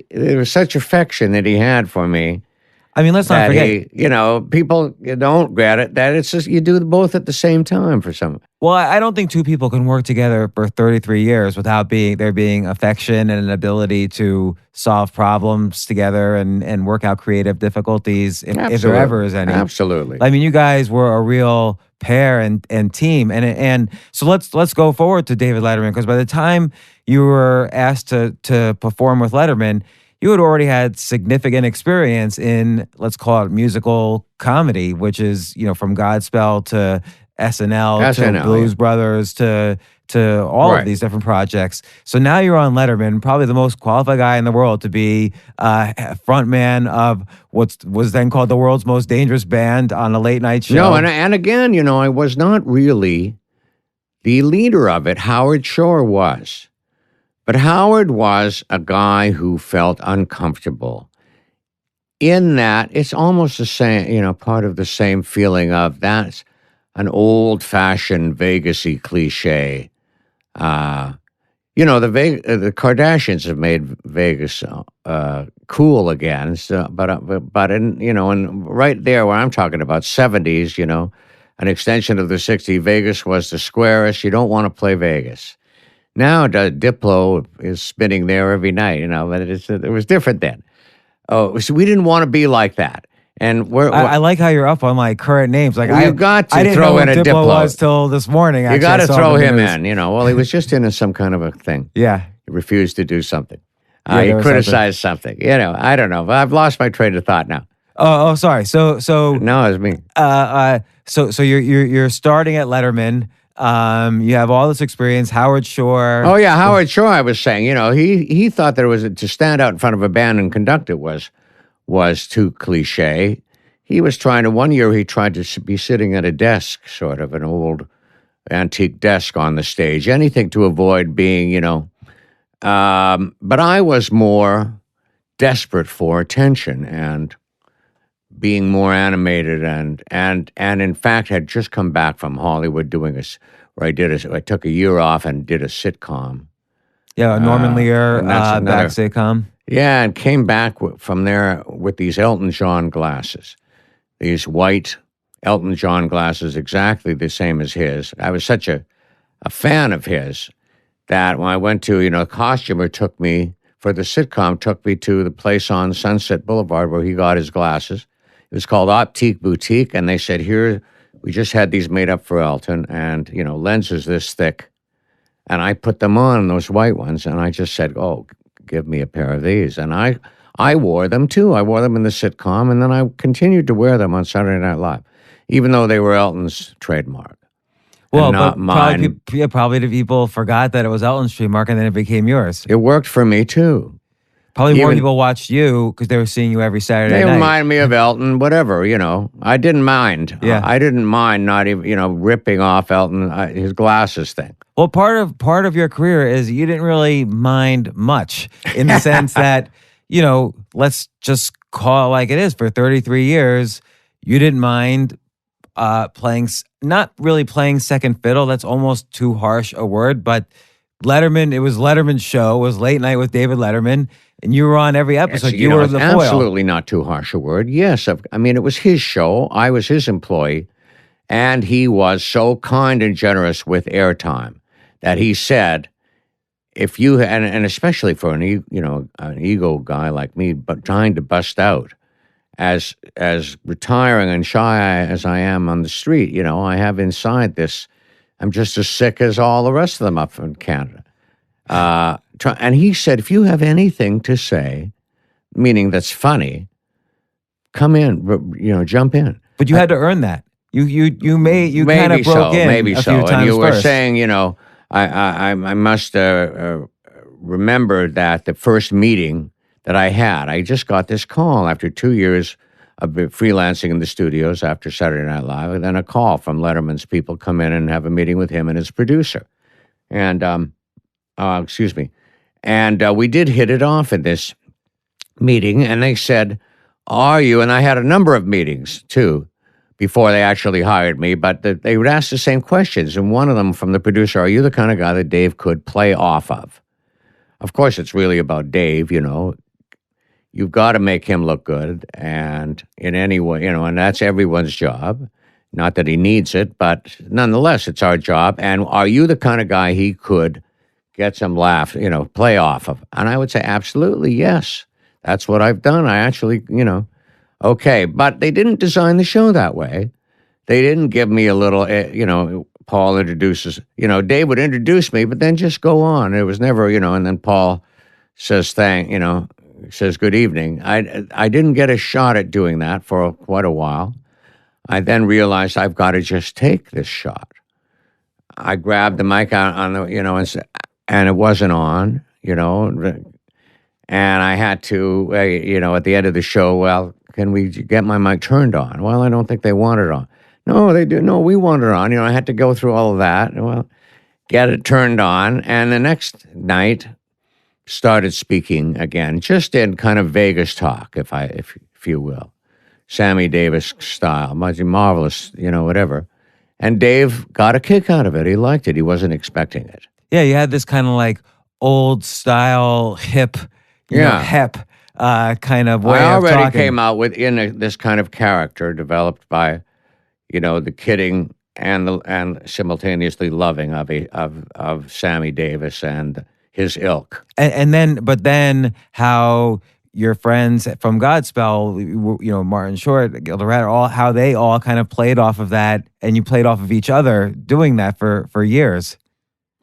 [SPEAKER 5] There was such affection that he had for me.
[SPEAKER 6] I mean, let's not forget.
[SPEAKER 5] People don't get it, that it's just you do both at the same time for some.
[SPEAKER 6] Well, I don't think two people can work together for 33 years without there being affection and an ability to solve problems together and work out creative difficulties if there ever is any.
[SPEAKER 5] Absolutely.
[SPEAKER 6] I mean, you guys were a real pair and team. And so let's go forward to David Letterman, because by the time you were asked to perform with Letterman, you had already had significant experience in, let's call it, musical comedy, which is, from Godspell to SNL to Blues Brothers to all of these different projects. So now you're on Letterman, probably the most qualified guy in the world to be frontman of what was then called the world's most dangerous band on a late night show.
[SPEAKER 5] No, and again, I was not really the leader of it. Howard Shore was. But Howard was a guy who felt uncomfortable in that it's almost the same, part of the same feeling of that's an old-fashioned Vegas-y cliche. The Kardashians have made Vegas cool again. So, but and right there where I'm talking about 70s, an extension of the 60s, Vegas was the squarest. You don't want to play Vegas. Now Diplo is spinning there every night, but it was different then. Oh, so we didn't want to be like that. And
[SPEAKER 6] I like how you're up on like current names. Like
[SPEAKER 5] you got to
[SPEAKER 6] I didn't
[SPEAKER 5] throw
[SPEAKER 6] know
[SPEAKER 5] in
[SPEAKER 6] what
[SPEAKER 5] a
[SPEAKER 6] Diplo
[SPEAKER 5] Diplo
[SPEAKER 6] was till this morning.
[SPEAKER 5] You got to throw him in. Well, he was just in some kind of a thing.
[SPEAKER 6] Yeah,
[SPEAKER 5] he refused to do something. He criticized something. I don't know. I've lost my train of thought now.
[SPEAKER 6] Oh, sorry. So
[SPEAKER 5] no, it's me.
[SPEAKER 6] So you're starting at Letterman. You have all this experience. Howard Shore.
[SPEAKER 5] Oh yeah, Howard Shore. I was saying, he thought there was to stand out in front of a band and conduct it was too cliche. He was one year he tried to be sitting at a desk, sort of an old antique desk on the stage, anything to avoid being, but I was more desperate for attention and being more animated and in fact had just come back from Hollywood where I took a year off and did a sitcom.
[SPEAKER 6] Yeah, Norman Lear back sitcom.
[SPEAKER 5] Yeah, and came back from there with these Elton John glasses. These white Elton John glasses, exactly the same as his. I was such a fan of his that when I went to, a costumer took me to the place on Sunset Boulevard where he got his glasses. It was called Optique Boutique, and they said, here, we just had these made up for Elton, and, lenses this thick. And I put them on, those white ones, and I just said, oh, give me a pair of these. And I wore them, too. I wore them in the sitcom, and then I continued to wear them on Saturday Night Live, even though they were Elton's trademark. and not mine.
[SPEAKER 6] Probably the people forgot that it was Elton's trademark, and then it became yours.
[SPEAKER 5] It worked for me too.
[SPEAKER 6] Probably more people watched you because they were seeing you every Saturday night.
[SPEAKER 5] They remind me of Elton, whatever, I didn't mind.
[SPEAKER 6] Yeah.
[SPEAKER 5] I didn't mind not even, ripping off Elton, his glasses thing.
[SPEAKER 6] Well, part of your career is you didn't really mind much in the sense that, let's just call it like it is. For 33 years, you didn't mind not really playing second fiddle. That's almost too harsh a word, but Letterman, it was Letterman's show. It was Late Night with David Letterman, and you were on every episode.
[SPEAKER 5] Yes,
[SPEAKER 6] you were the foil.
[SPEAKER 5] Absolutely not too harsh a word. Yes, it was his show. I was his employee, and he was so kind and generous with airtime that he said, if you, and especially for an ego guy like me, but trying to bust out, as retiring and shy as I am on the street, I have inside this, I'm just as sick as all the rest of them up in Canada. And he said, if you have anything to say, meaning that's funny, come in, jump in.
[SPEAKER 6] But you had to earn that. You kind of broke in
[SPEAKER 5] maybe
[SPEAKER 6] a few
[SPEAKER 5] so.
[SPEAKER 6] times
[SPEAKER 5] And you were
[SPEAKER 6] first.
[SPEAKER 5] saying, I must remember that the first meeting that I had, I just got this call after 2 years of freelancing in the studios after Saturday Night Live, and then a call from Letterman's people come in and have a meeting with him and his producer. And, And we did hit it off in this meeting, and they said, are you, and I had a number of meetings too, before they actually hired me, but they would ask the same questions, and one of them from the producer, are you the kind of guy that Dave could play off of? Of course, it's really about Dave, You've got to make him look good, and in any way, and that's everyone's job. Not that he needs it, but nonetheless, it's our job. And are you the kind of guy he could get some laugh, play off of? And I would say, absolutely, yes. That's what I've done. I actually, okay. But they didn't design the show that way. They didn't give me a little, Paul introduces, Dave would introduce me, but then just go on. It was never, and then Paul says, says good evening. I didn't get a shot at doing that for quite a while. I then realized I've got to just take this shot. I grabbed the mic out on the, and it wasn't on, and I had to, at the end of the show, well, can we get my mic turned on? Well, I don't think they want it on. No, they do. No, we want it on. I had to go through all of that. Well, get it turned on, and the next night started speaking again, just in kind of Vegas talk, if you will, Sammy Davis style, marvelous, whatever. And Dave got a kick out of it. He liked it. He wasn't expecting it.
[SPEAKER 6] Yeah, you had this kind of like old style, hip, hep kind of way of talking.
[SPEAKER 5] I already came out within this kind of character developed by, the kidding and simultaneously loving of Sammy Davis and his ilk.
[SPEAKER 6] And then how your friends from Godspell, Martin Short, Gilda Radner, how they all kind of played off of that, and you played off of each other doing that for years.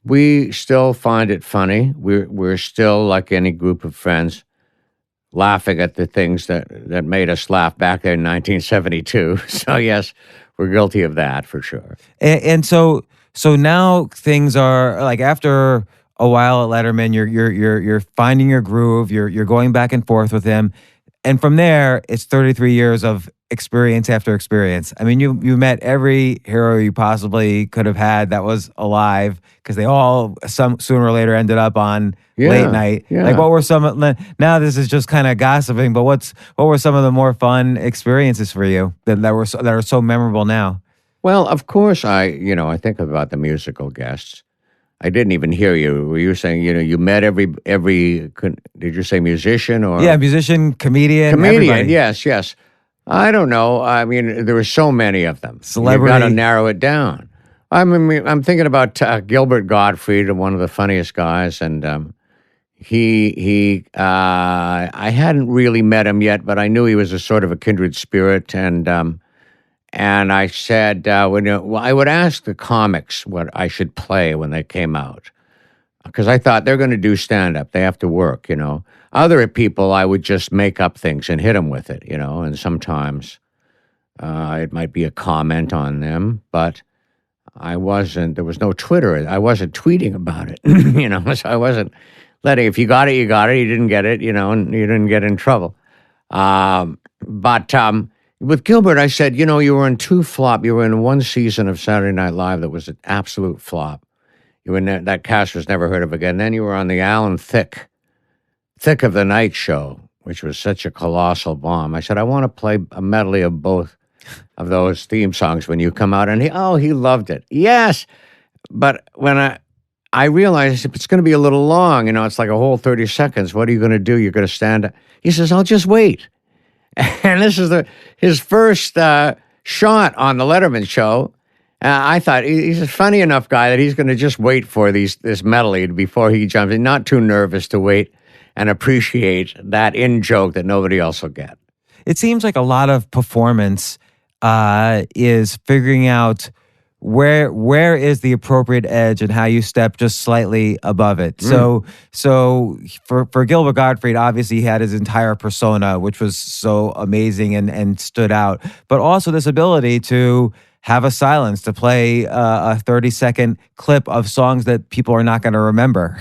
[SPEAKER 5] We still find it funny. We're still, like any group of friends, laughing at the things that made us laugh back there in 1972. So yes, we're guilty of that for sure.
[SPEAKER 6] And so now things are like, after a while at Letterman, you're finding your groove. You're going back and forth with him, and from there, it's 33 years of experience after experience. I mean, you met every hero you possibly could have had that was alive, because they all sooner or later ended up on Late Night.
[SPEAKER 5] Yeah.
[SPEAKER 6] Like, what were some? Now this is just kind of gossiping, but what were some of the more fun experiences for you that are so memorable now?
[SPEAKER 5] Well, of course, I think about the musical guests. I didn't even hear you. Were you saying, you met every, did you say musician or?
[SPEAKER 6] Yeah, musician, comedian, everybody.
[SPEAKER 5] Yes. I don't know. I mean, there were so many of them.
[SPEAKER 6] Celebrity.
[SPEAKER 5] You got to narrow it down. I'm thinking about Gilbert Gottfried, one of the funniest guys, and I hadn't really met him yet, but I knew he was a sort of a kindred spirit, and I said, I would ask the comics what I should play when they came out, because I thought they're going to do stand-up. They have to work, Other people, I would just make up things and hit them with it, and sometimes it might be a comment on them, but there was no Twitter. I wasn't tweeting about it, so I wasn't letting, if you got it, you got it. You didn't get it, and you didn't get in trouble. But with Gilbert, I said, you were in two flop. You were in one season of Saturday Night Live that was an absolute flop. You were that cast was never heard of again. Then you were on the Alan Thicke of the Night show, which was such a colossal bomb. I said, I want to play a medley of both of those theme songs when you come out. And he loved it. Yes. But when I realized it's going to be a little long, it's like a whole 30 seconds. What are you going to do? You're going to stand up. He says, I'll just wait. And this is his first shot on the Letterman show. I thought he's a funny enough guy that he's going to just wait for this medley before he jumps in, not too nervous to wait and appreciate that in-joke that nobody else will get.
[SPEAKER 6] It seems like a lot of performance is figuring out where is the appropriate edge and how you step just slightly above it. So for Gilbert Gottfried, obviously he had his entire persona, which was so amazing and stood out, but also this ability to have a silence, to play a 30-second clip of songs that people are not going to remember.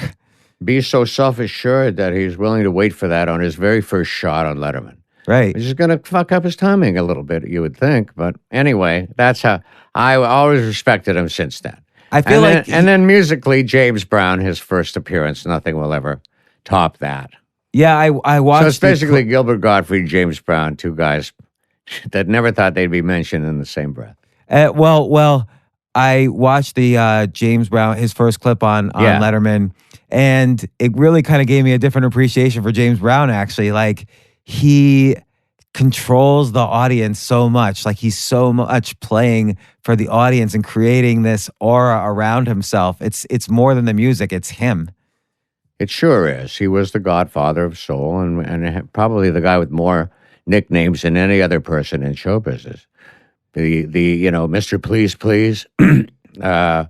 [SPEAKER 5] Be so self-assured that he's willing to wait for that on his very first shot on Letterman.
[SPEAKER 6] Right.
[SPEAKER 5] Which is going to fuck up his timing a little bit, you would think. But anyway, that's how I always respected him since then.
[SPEAKER 6] I feel
[SPEAKER 5] and then musically, James Brown, his first appearance, nothing will ever top that.
[SPEAKER 6] Yeah, I watched.
[SPEAKER 5] So it's basically Gilbert Gottfried, James Brown, two guys that never thought they'd be mentioned in the same breath.
[SPEAKER 6] Well, I watched the James Brown, his first clip on Letterman, and it really kind of gave me a different appreciation for James Brown, actually. Like, he controls the audience so much. Like, he's so much playing for the audience and creating this aura around himself. It's more than the music, it's him.
[SPEAKER 5] It sure is. He was the godfather of soul and probably the guy with more nicknames than any other person in show business. The Mr. Please Please, the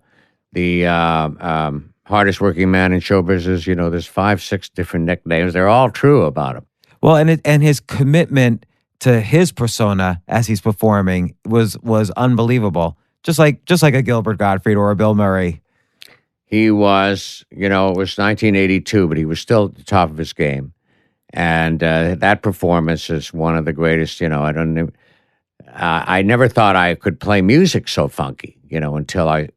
[SPEAKER 5] hardest working man in show business. There's 5-6 different nicknames. They're all true about him.
[SPEAKER 6] Well, and his commitment to his persona as he's performing was unbelievable. Just like a Gilbert Gottfried or a Bill Murray.
[SPEAKER 5] He was, it was 1982, but he was still at the top of his game, and that performance is one of the greatest. I never thought I could play music so funky, until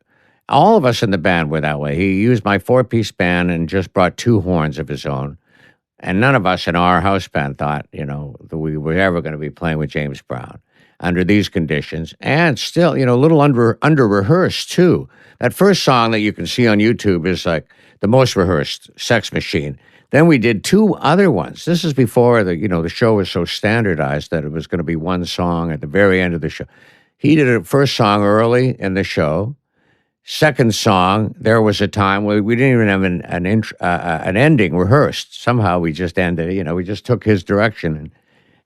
[SPEAKER 5] all of us in the band were that way. He used my 4-piece band and just brought 2 horns of his own. And none of us in our house band thought, that we were ever going to be playing with James Brown under these conditions. And still, a little under-rehearsed, too. That first song that you can see on YouTube is like the most rehearsed, Sex Machine. Then we did 2 other ones. This is before the show was so standardized that it was going to be one song at the very end of the show. He did a first song early in the show. Second song, there was a time where we didn't even have an ending rehearsed. Somehow we just ended it. We just took his direction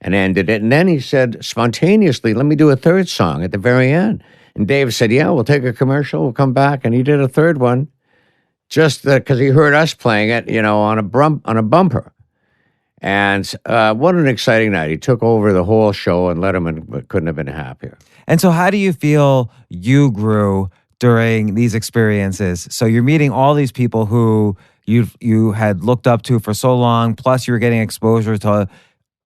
[SPEAKER 5] and ended it. And then he said spontaneously, let me do a third song at the very end. And Dave said, yeah, we'll take a commercial. We'll come back. And he did a third one just because he heard us playing it, on a bumper. And what an exciting night. He took over the whole show, and Letterman couldn't have been happier.
[SPEAKER 6] And so how do you feel you grew during these experiences? So you're meeting all these people who you had looked up to for so long, plus you were getting exposure to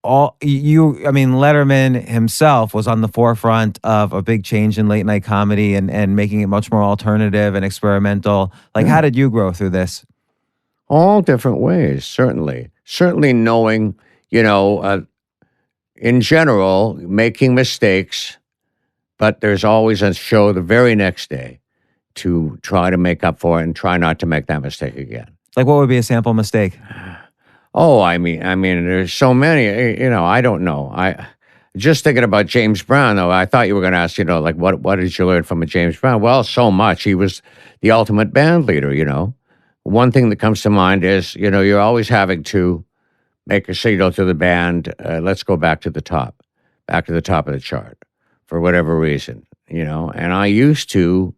[SPEAKER 6] Letterman himself was on the forefront of a big change in late night comedy and making it much more alternative and experimental. Like, how did you grow through this?
[SPEAKER 5] All different ways, certainly. Certainly knowing, in general, making mistakes, but there's always a show the very next day to try to make up for it and try not to make that mistake again.
[SPEAKER 6] Like, what would be a sample mistake?
[SPEAKER 5] Oh, I mean, there's so many, I don't know. Just thinking about James Brown, though, I thought you were going to ask, what did you learn from a James Brown? Well, so much. He was the ultimate band leader, One thing that comes to mind is, you're always having to make a signal to the band, let's go back to the top of the chart for whatever reason, And I used to,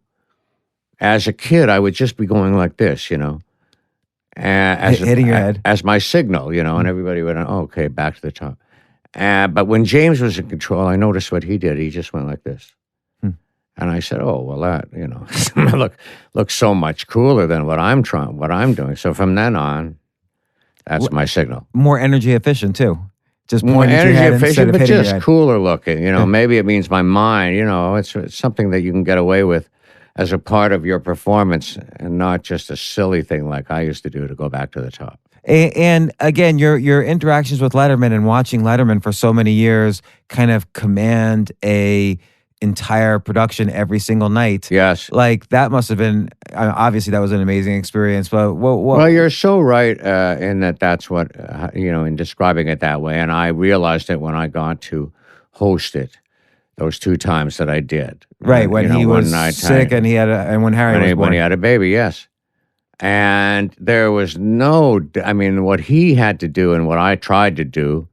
[SPEAKER 5] as a kid, I would just be going like this,
[SPEAKER 6] Hitting your head.
[SPEAKER 5] As my signal, and everybody went, okay, back to the top. But when James was in control, I noticed what he did. He just went like this. And I said, "Oh, well, that looks so much cooler than what I'm doing." So from then on, that's my signal.
[SPEAKER 6] More energy efficient too. Just
[SPEAKER 5] More
[SPEAKER 6] pointing to your
[SPEAKER 5] energy
[SPEAKER 6] head instead
[SPEAKER 5] efficient,
[SPEAKER 6] of
[SPEAKER 5] but
[SPEAKER 6] hitting your
[SPEAKER 5] just
[SPEAKER 6] head.
[SPEAKER 5] cooler looking. Maybe it means my mind. It's something that you can get away with as a part of your performance, and not just a silly thing like I used to do to go back to the top.
[SPEAKER 6] And again, your interactions with Letterman and watching Letterman for so many years kind of command a entire production every single night.
[SPEAKER 5] Yes.
[SPEAKER 6] Like that must have been, obviously that was an amazing experience, but what
[SPEAKER 5] Well, you're so right in that's what, in describing it that way. And I realized it when I got to host it those 2 times that I did.
[SPEAKER 6] Right, when he was sick and when Harry was born.
[SPEAKER 5] When he had a baby, yes. And there was what he had to do and what I tried to do,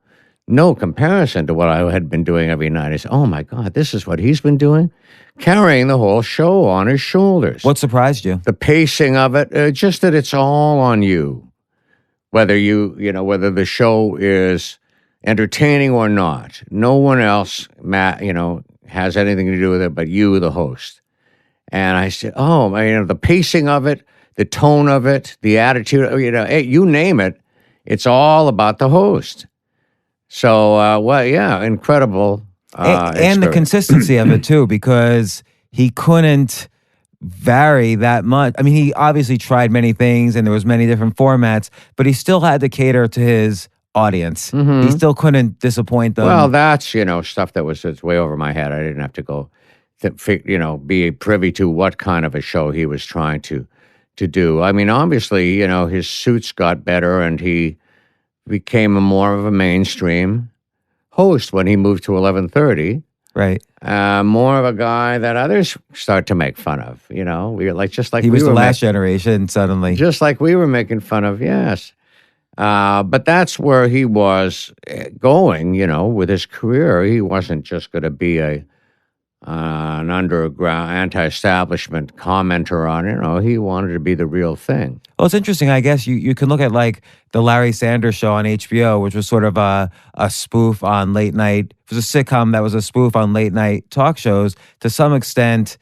[SPEAKER 5] no comparison to what I had been doing every night. I said, oh my God, this is what he's been doing? Carrying the whole show on his shoulders.
[SPEAKER 6] What surprised you?
[SPEAKER 5] The pacing of it, just that it's all on you. Whether whether the show is entertaining or not. No one else, has anything to do with it but you, the host. And I said, the pacing of it, the tone of it, the attitude, you name it, it's all about the host. So, incredible.
[SPEAKER 6] And the consistency of it too, because he couldn't vary that much. I mean, he obviously tried many things and there was many different formats, but he still had to cater to his audience. Mm-hmm. He still couldn't disappoint them.
[SPEAKER 5] Well, that's, stuff that was way over my head. I didn't have to go, be privy to what kind of a show he was trying to do. I mean, obviously, his suits got better and he became more of a mainstream host when he moved to 11:30.
[SPEAKER 6] Right.
[SPEAKER 5] More of a guy that others start to make fun of. We were just like
[SPEAKER 6] he was the last generation suddenly.
[SPEAKER 5] Just like we were making fun of, yes. But that's where he was going, with his career. He wasn't just going to be an underground anti-establishment commenter on, he wanted to be the real thing.
[SPEAKER 6] Well, it's interesting. I guess you can look at like the Larry Sanders Show on HBO, which was sort of a spoof on late night. It was a sitcom that was a spoof on late night talk shows to some extent.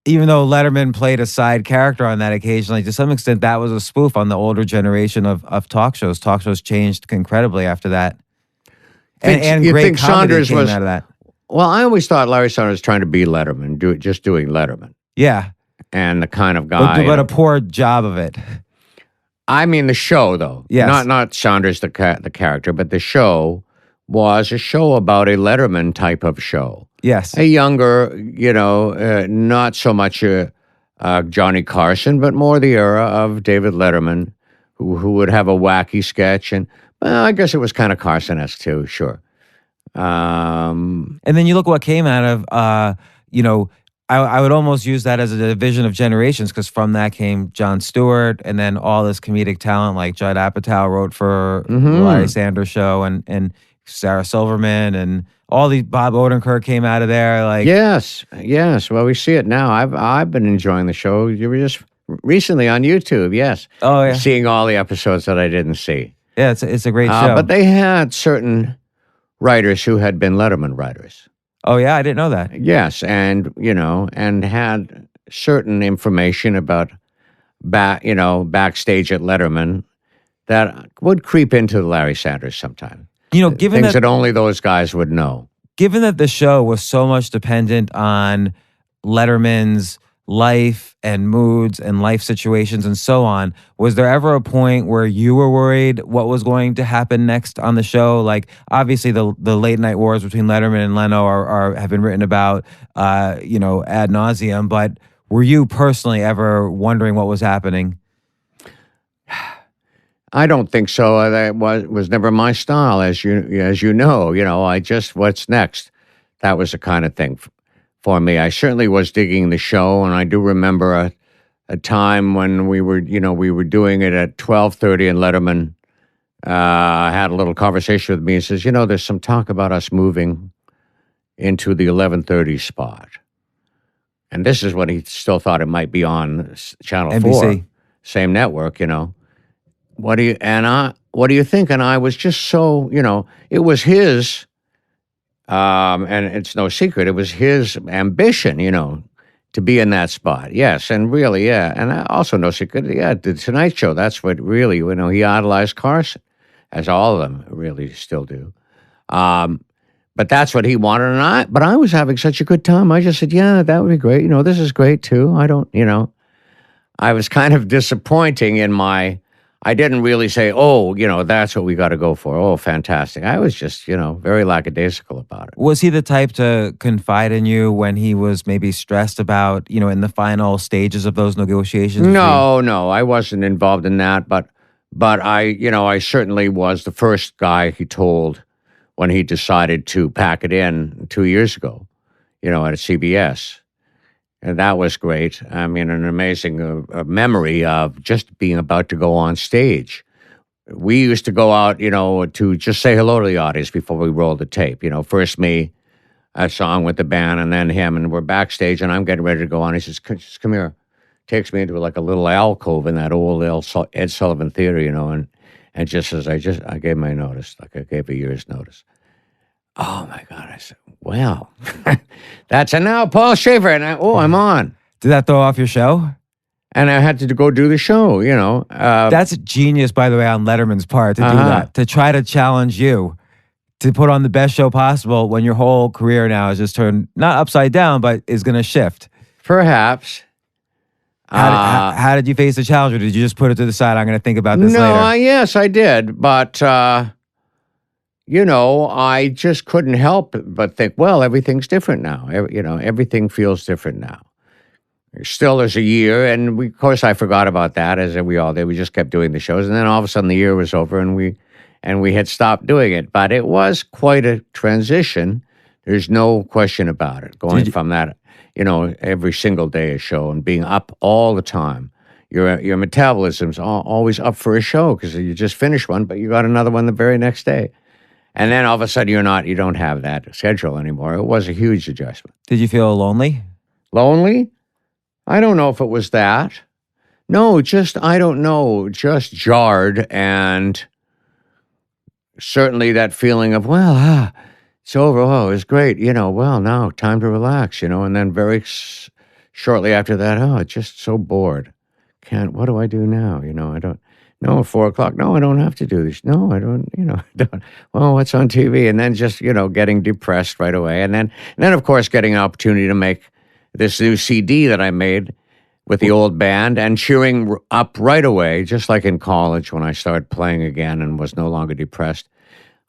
[SPEAKER 6] Even though Letterman played a side character on that occasionally, to some extent that was a spoof on the older generation of talk shows. Talk shows changed incredibly after that. And
[SPEAKER 5] you
[SPEAKER 6] great
[SPEAKER 5] think
[SPEAKER 6] comedy
[SPEAKER 5] Sanders
[SPEAKER 6] came
[SPEAKER 5] was
[SPEAKER 6] out of that.
[SPEAKER 5] Well, I always thought Larry Sanders was trying to be Letterman, just doing Letterman.
[SPEAKER 6] Yeah.
[SPEAKER 5] And the kind of guy.
[SPEAKER 6] But a poor job of it.
[SPEAKER 5] I mean, the show, though.
[SPEAKER 6] Yes.
[SPEAKER 5] Not Sanders, the character, but the show was a show about a Letterman type of show.
[SPEAKER 6] Yes.
[SPEAKER 5] A younger, not so much Johnny Carson, but more the era of David Letterman, who would have a wacky sketch. And I guess it was kind of Carson-esque, too, sure.
[SPEAKER 6] And then you look what came out of, I would almost use that as a division of generations because from that came Jon Stewart and then all this comedic talent like Judd Apatow wrote for the Larry Sanders Show and Sarah Silverman and all these Bob Odenkirk came out of there. Like
[SPEAKER 5] yes. Well, we see it now. I've been enjoying the show. You were just recently on YouTube. Yes.
[SPEAKER 6] Oh yeah.
[SPEAKER 5] Seeing all the episodes that I didn't see.
[SPEAKER 6] Yeah, it's a great show.
[SPEAKER 5] But they had certain writers who had been Letterman writers.
[SPEAKER 6] Oh yeah, I didn't know that.
[SPEAKER 5] Yes, and and had certain information about backstage at Letterman that would creep into Larry Sanders sometime.
[SPEAKER 6] Given
[SPEAKER 5] things that only those guys would know.
[SPEAKER 6] Given that the show was so much dependent on Letterman's life and moods and life situations and so on, was there ever a point where you were worried what was going to happen next on the show? Like, obviously, the late night wars between Letterman and Leno have been written about, ad nauseum. But were you personally ever wondering what was happening?
[SPEAKER 5] I don't think so. That was never my style, as you know. I just what's next. That was the kind of thing for me. I certainly was digging the show, and I do remember a time when we were doing it at 12:30, and Letterman had a little conversation with me and says, there's some talk about us moving into the 11:30 spot, and this is when he still thought it might be on Channel
[SPEAKER 6] NBC.
[SPEAKER 5] 4, same network, What do you think? And I was just so, it was his, and it's no secret, it was his ambition, to be in that spot. Yes, and really, yeah. And I also know the Tonight Show, that's what really, he idolized Carson, as all of them really still do. But that's what he wanted, but I was having such a good time. I just said, yeah, that would be great. This is great too. I was kind of disappointing I didn't really say, oh, that's what we got to go for. Oh, fantastic. I was just, very lackadaisical about it.
[SPEAKER 6] Was he the type to confide in you when he was maybe stressed about, in the final stages of those negotiations?
[SPEAKER 5] No, I wasn't involved in that. But I certainly was the first guy he told when he decided to pack it in 2 years ago, at CBS. And that was great. I mean, an amazing memory of just being about to go on stage. We used to go out, to just say hello to the audience before we rolled the tape. First me, a song with the band, and then him. And we're backstage, and I'm getting ready to go on. He says, come here. Takes me into like a little alcove in that old Ed Sullivan Theater, and just as I gave my notice, like I gave a year's notice. Oh, my God. I said, well, that's a now Paul Shaffer. And I'm on.
[SPEAKER 6] Did that throw off your show?
[SPEAKER 5] And I had to go do the show,
[SPEAKER 6] That's genius, by the way, on Letterman's part to do that, to try to challenge you to put on the best show possible when your whole career now is just turned, not upside down, but is going to shift.
[SPEAKER 5] Perhaps.
[SPEAKER 6] How did you face the challenge, or did you just put it to the side? I'm going to think about this later.
[SPEAKER 5] Yes, I did. But... I just couldn't help but think, well, everything's different now. Everything feels different now. Still, there's a year, and of course, I forgot about that, as we all did. We just kept doing the shows, and then all of a sudden, the year was over, and we had stopped doing it. But it was quite a transition. There's no question about it. Going from that, every single day a show and being up all the time. Your metabolism's always up for a show because you just finished one, but you got another one the very next day. And then all of a sudden you don't have that schedule anymore. It was a huge adjustment.
[SPEAKER 6] Did you feel lonely?
[SPEAKER 5] Lonely? I don't know if it was that. No, I don't know, just jarred, and certainly that feeling of, well, it's over. Oh, it's great. Well, now time to relax, and then very shortly after that, just so bored. What do I do now? I don't. No, 4 o'clock. No, I don't have to do this. No, I don't, don't. Well, what's on TV? And then just, getting depressed right away. And then, of course, getting an opportunity to make this new CD that I made with the old band and cheering up right away, just like in college when I started playing again and was no longer depressed.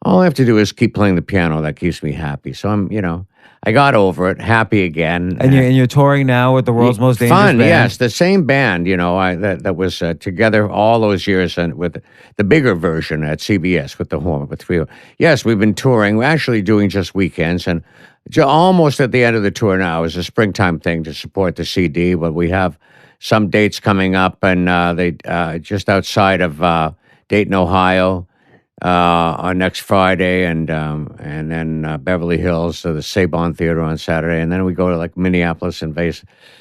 [SPEAKER 5] All I have to do is keep playing the piano. That keeps me happy. So I'm, I got over it, happy again.
[SPEAKER 6] And you're touring now with the world's most dangerous
[SPEAKER 5] band.
[SPEAKER 6] Fun,
[SPEAKER 5] yes, the same band. That was together all those years, and with the bigger version at CBS with the horn with three. Yes, we've been touring. We're actually doing just weekends, and almost at the end of the tour now is a springtime thing to support the CD. But we have some dates coming up, and they just outside of Dayton, Ohio. On next Friday, and then Beverly Hills, so the Saban Theater on Saturday, and then we go to like Minneapolis and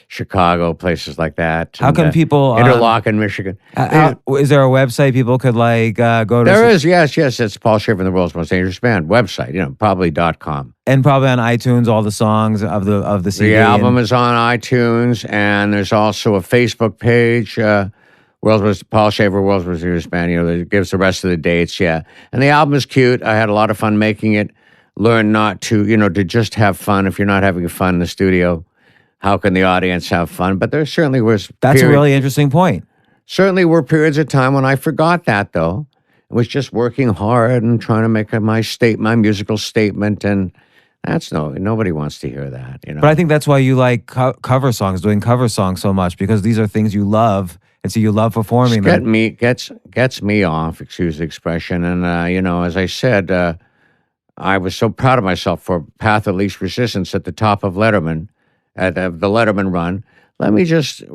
[SPEAKER 5] Chicago, places like that.
[SPEAKER 6] How can people
[SPEAKER 5] Interlochen, Michigan?
[SPEAKER 6] Is there a website people could go to?
[SPEAKER 5] There is, yes. It's Paul Shaffer and the World's Most Dangerous Band website. Probably.com,
[SPEAKER 6] and probably on iTunes. All the songs of the CD.
[SPEAKER 5] The album is on iTunes, and there's also a Facebook page. Paul Shaffer, World's Most Dangerous Band, that gives the rest of the dates, yeah. And the album is cute. I had a lot of fun making it. Learn not to, to just have fun. If you're not having fun in the studio, how can the audience have fun? But there certainly was...
[SPEAKER 6] That's a really interesting point.
[SPEAKER 5] Certainly were periods of time when I forgot that, though. I was just working hard and trying to make my musical statement, and that's nobody wants to hear that,
[SPEAKER 6] But I think that's why you like cover songs, doing cover songs so much, because these are things you love. And so you love performing them.
[SPEAKER 5] Gets me off, excuse the expression. And, as I said, I was so proud of myself for Path of Least Resistance at the top of Letterman, at the Letterman run. Let me just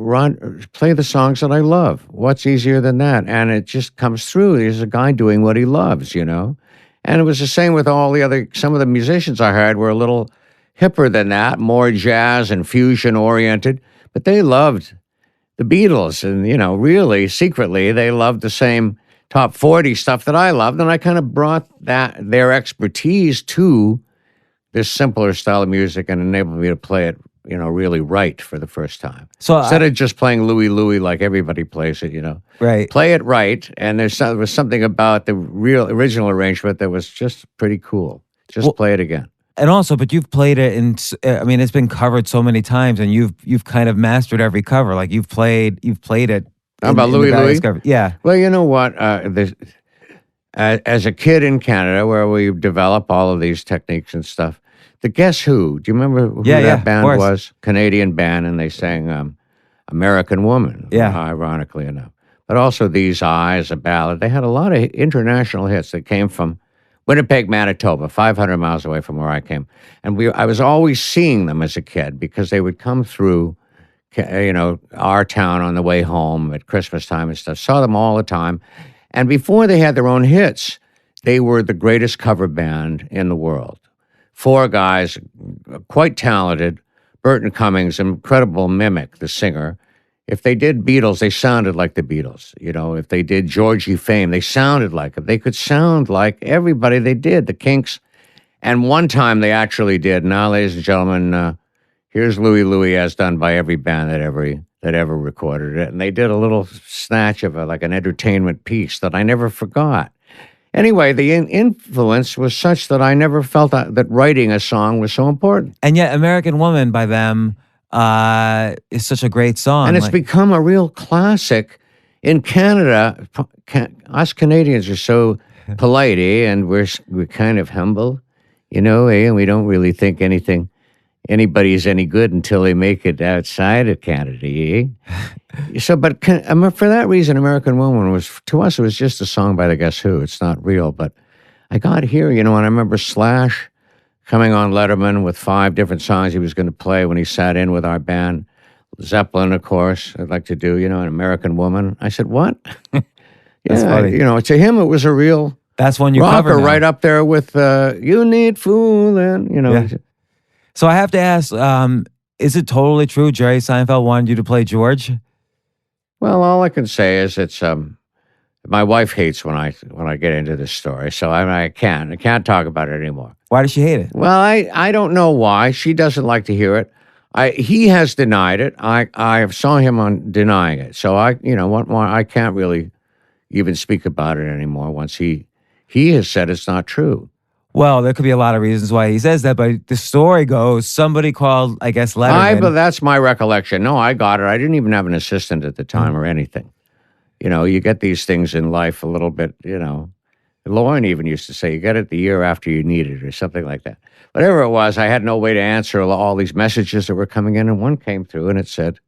[SPEAKER 5] play the songs that I love. What's easier than that? And it just comes through. There's a guy doing what he loves, And it was the same with some of the musicians I hired were a little hipper than that, more jazz and fusion oriented, but they loved the Beatles, and, really, secretly, they loved the same top 40 stuff that I loved, and I kind of brought their expertise to this simpler style of music and enabled me to play it really right for the first time.
[SPEAKER 6] So
[SPEAKER 5] Instead of just playing Louie Louie like everybody plays it,
[SPEAKER 6] right.
[SPEAKER 5] play it right. And there was something about the real original arrangement that was just pretty cool. Just play it again.
[SPEAKER 6] And also, but you've played it it's been covered so many times, and you've kind of mastered every cover. Like you've played it.
[SPEAKER 5] How about Louie Louie?
[SPEAKER 6] Yeah.
[SPEAKER 5] Well, you know what? As a kid in Canada, where we develop all of these techniques and stuff, the Guess Who? Do you remember who that band was? Canadian band, and they sang "American Woman."
[SPEAKER 6] Yeah.
[SPEAKER 5] Ironically enough, but also "These Eyes," a ballad. They had a lot of international hits that came from Winnipeg, Manitoba, 500 miles away from where I came, and I was always seeing them as a kid because they would come through, our town on the way home at Christmas time and stuff. Saw them all the time. And before they had their own hits, they were the greatest cover band in the world. 4 guys, quite talented. Burton Cummings, incredible mimic, the singer. If they did Beatles, they sounded like the Beatles. If they did Georgie Fame, they sounded like it. They could sound like everybody they did, the Kinks. And one time they actually did. Now, ladies and gentlemen, here's Louie Louie as done by every band that ever recorded it. And they did a little snatch of like an entertainment piece that I never forgot. Anyway, the influence was such that I never felt that writing a song was so important.
[SPEAKER 6] And yet American Woman by them is such a great song.
[SPEAKER 5] And it's become a real classic. In Canada, us Canadians are so polite, and we're kind of humble, and we don't really think anybody's any good until they make it outside of Canada, So, but for that reason, American Woman was, to us, it was just a song by the Guess Who. It's not real, but I got here, and I remember Slash coming on Letterman with 5 different songs he was going to play when he sat in with our band. Zeppelin, of course, I'd like to do, an American Woman. I said, what?
[SPEAKER 6] That's funny.
[SPEAKER 5] To him, it was a real
[SPEAKER 6] that's one you
[SPEAKER 5] rocker
[SPEAKER 6] cover now.
[SPEAKER 5] right up there with You Need Foolin',
[SPEAKER 6] Yeah. So I have to ask, is it totally true Jerry Seinfeld wanted you to play George?
[SPEAKER 5] Well, all I can say is it's my wife hates when I get into this story, so I can't talk about it anymore.
[SPEAKER 6] Why does she hate it?
[SPEAKER 5] Well, I don't know why. She doesn't like to hear it. He has denied it. I saw him on denying it. So what more? I can't really even speak about it anymore. Once he has said it's not true.
[SPEAKER 6] Well, there could be a lot of reasons why he says that, but the story goes somebody called, I guess, Letterman.
[SPEAKER 5] But that's my recollection. No, I got it. I didn't even have an assistant at the time or anything. You get these things in life a little bit, Lauren even used to say, you get it the year after you need it or something like that. Whatever it was, I had no way to answer all these messages that were coming in, and one came through and it said,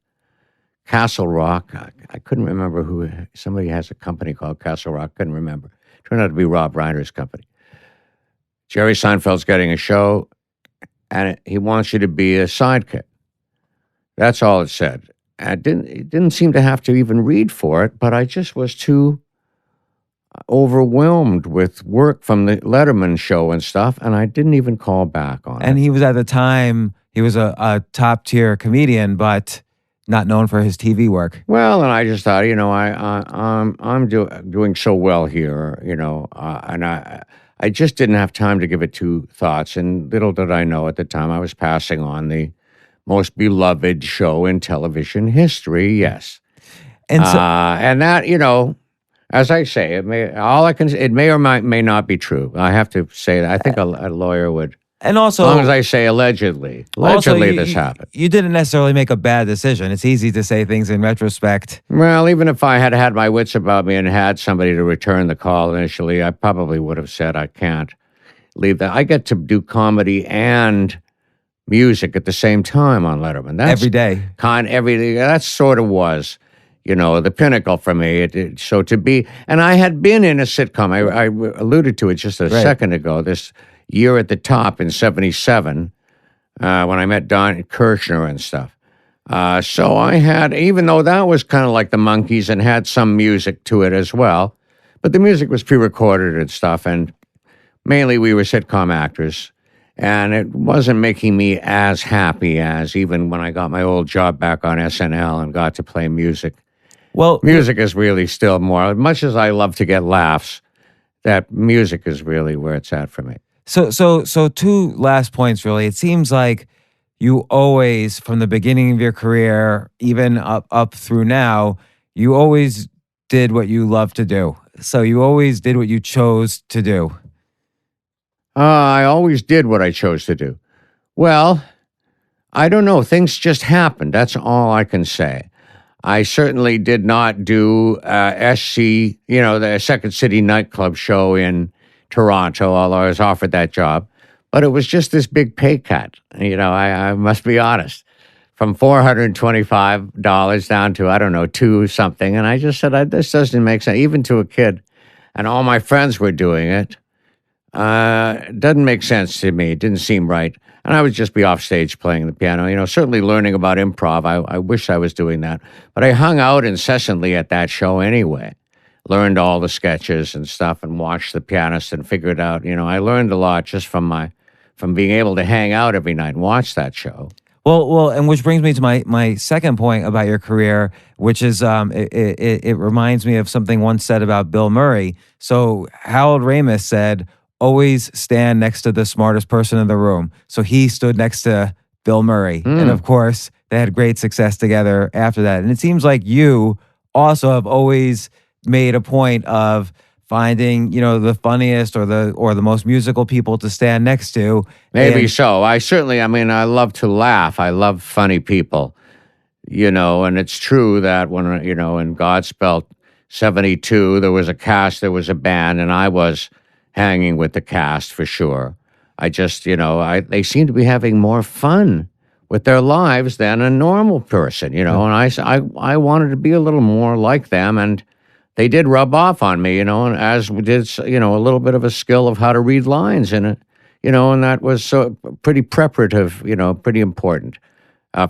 [SPEAKER 5] Castle Rock. I couldn't remember who. Somebody has a company called Castle Rock. Couldn't remember. Turned out to be Rob Reiner's company. Jerry Seinfeld's getting a show, and he wants you to be a sidekick. That's all it said. It didn't seem to have to even read for it, but I just was too overwhelmed with work from the Letterman show and stuff, and I didn't even call back on it.
[SPEAKER 6] And he was at the time, he was a top-tier comedian, but not known for his TV work.
[SPEAKER 5] Well, and I just thought, I'm doing so well here, and I just didn't have time to give it 2 thoughts, and little did I know at the time I was passing on the most beloved show in television history, yes.
[SPEAKER 6] And so,
[SPEAKER 5] and that, as I say, it may or may not be true. I have to say that. I think a lawyer would.
[SPEAKER 6] And also,
[SPEAKER 5] as long as I say allegedly. This happened.
[SPEAKER 6] You didn't necessarily make a bad decision. It's easy to say things in retrospect.
[SPEAKER 5] Well, even if I had my wits about me and had somebody to return the call initially, I probably would have said, I can't leave that. I get to do comedy and music at the same time on Letterman. That's
[SPEAKER 6] every day.
[SPEAKER 5] That sort of was, the pinnacle for me. So to be, and I had been in a sitcom. I alluded to it just a second ago. This year at the top in 1977, when I met Don Kirshner and stuff. So I had, even though that was kind of like the Monkees and had some music to it as well, but the music was pre-recorded and stuff, and mainly we were sitcom actors, and it wasn't making me as happy as even when I got my old job back on SNL and got to play music. Well, music is really still more, as much as I love to get laughs, that music is really where it's at for me.
[SPEAKER 6] So 2 last points, really. It seems like you always, from the beginning of your career, even up through now, you always did what you love to do. So you always did what you chose to do.
[SPEAKER 5] I always did what I chose to do. Well, I don't know. Things just happened. That's all I can say. I certainly did not do SC, the Second City nightclub show in Toronto, although I was offered that job. But it was just this big pay cut. I must be honest. From $425 down to, I don't know, $2 something. And I just said, this doesn't make sense, even to a kid. And all my friends were doing it. It doesn't make sense to me. It didn't seem right. And I would just be off stage playing the piano, certainly learning about improv. I wish I was doing that. But I hung out incessantly at that show anyway. Learned all the sketches and stuff and watched the pianist and figured out, I learned a lot just from being able to hang out every night and watch that show.
[SPEAKER 6] Well, and which brings me to my second point about your career, which is it reminds me of something once said about Bill Murray. So Harold Ramis said, always stand next to the smartest person in the room. So he stood next to Bill Murray. And of course, they had great success together after that. And it seems like you also have always made a point of finding, the funniest or the most musical people to stand next to.
[SPEAKER 5] Maybe so. I love to laugh. I love funny people, and it's true that when, in Godspell 72, there was a cast, there was a band, and I was hanging with the cast for sure. I just, they seem to be having more fun with their lives than a normal person, and I wanted to be a little more like them, and they did rub off on me, and as we did, a little bit of a skill of how to read lines in it, and that was so pretty preparative, pretty important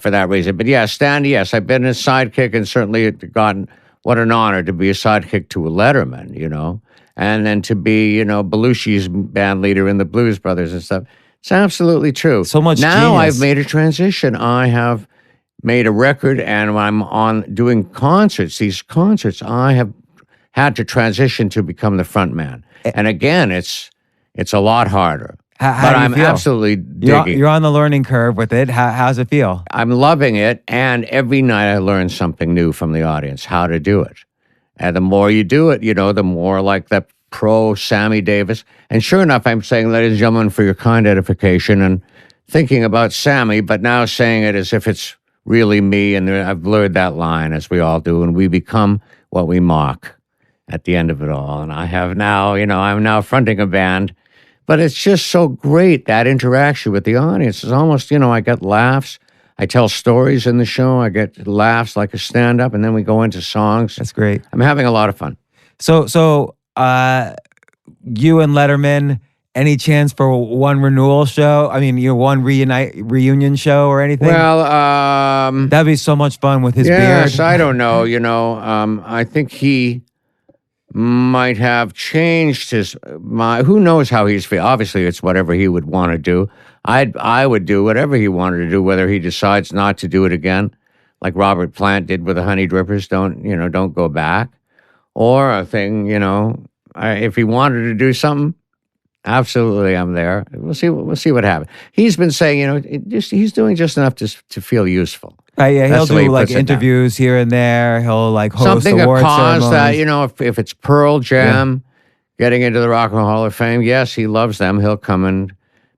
[SPEAKER 5] for that reason. But yeah, yes, I've been a sidekick and certainly gotten, what an honor to be a sidekick to a Letterman, and then to be, Belushi's band leader in the Blues Brothers and stuff. It's absolutely true.
[SPEAKER 6] So much
[SPEAKER 5] now
[SPEAKER 6] genius.
[SPEAKER 5] I've made a transition. I have made a record and I'm on doing concerts. These concerts, I have had to transition to become the front man. And again, it's a lot harder.
[SPEAKER 6] How do you
[SPEAKER 5] I'm
[SPEAKER 6] feel?
[SPEAKER 5] absolutely digging.
[SPEAKER 6] You're on the learning curve with it. How's it feel?
[SPEAKER 5] I'm loving it, and every night I learn something new from the audience, how to do it. And the more you do it, the more like the pro Sammy Davis. And sure enough, I'm saying, ladies and gentlemen, for your kind edification, and thinking about Sammy, but now saying it as if it's really me. And I've blurred that line, as we all do, and we become what we mock at the end of it all. And I have now, I'm now fronting a band, but it's just so great, that interaction with the audience. It's almost, I get laughs. I tell stories in the show. I get laughs like a stand-up, and then we go into songs.
[SPEAKER 6] That's great.
[SPEAKER 5] I'm having a lot of fun.
[SPEAKER 6] So, you and Letterman, any chance for one renewal show? I mean, one reunion show or anything?
[SPEAKER 5] Well,
[SPEAKER 6] that'd be so much fun with his beard.
[SPEAKER 5] Yes, I don't know. I think he might have changed his mind. Who knows how he's feeling? Obviously, it's whatever he would want to do. I would do whatever he wanted to do, whether he decides not to do it again, like Robert Plant did with the Honey Drippers. Don't go back. Or a thing, if he wanted to do something, absolutely, I'm there. We'll see what happens. He's been saying, he's doing just enough to feel useful.
[SPEAKER 6] Yeah, he'll do like interviews here and there. He'll like host
[SPEAKER 5] something
[SPEAKER 6] award
[SPEAKER 5] to cause
[SPEAKER 6] ceremonies.
[SPEAKER 5] that, if it's Pearl Jam getting into the Rock and Roll Hall of Fame, yes, he loves them. He'll come and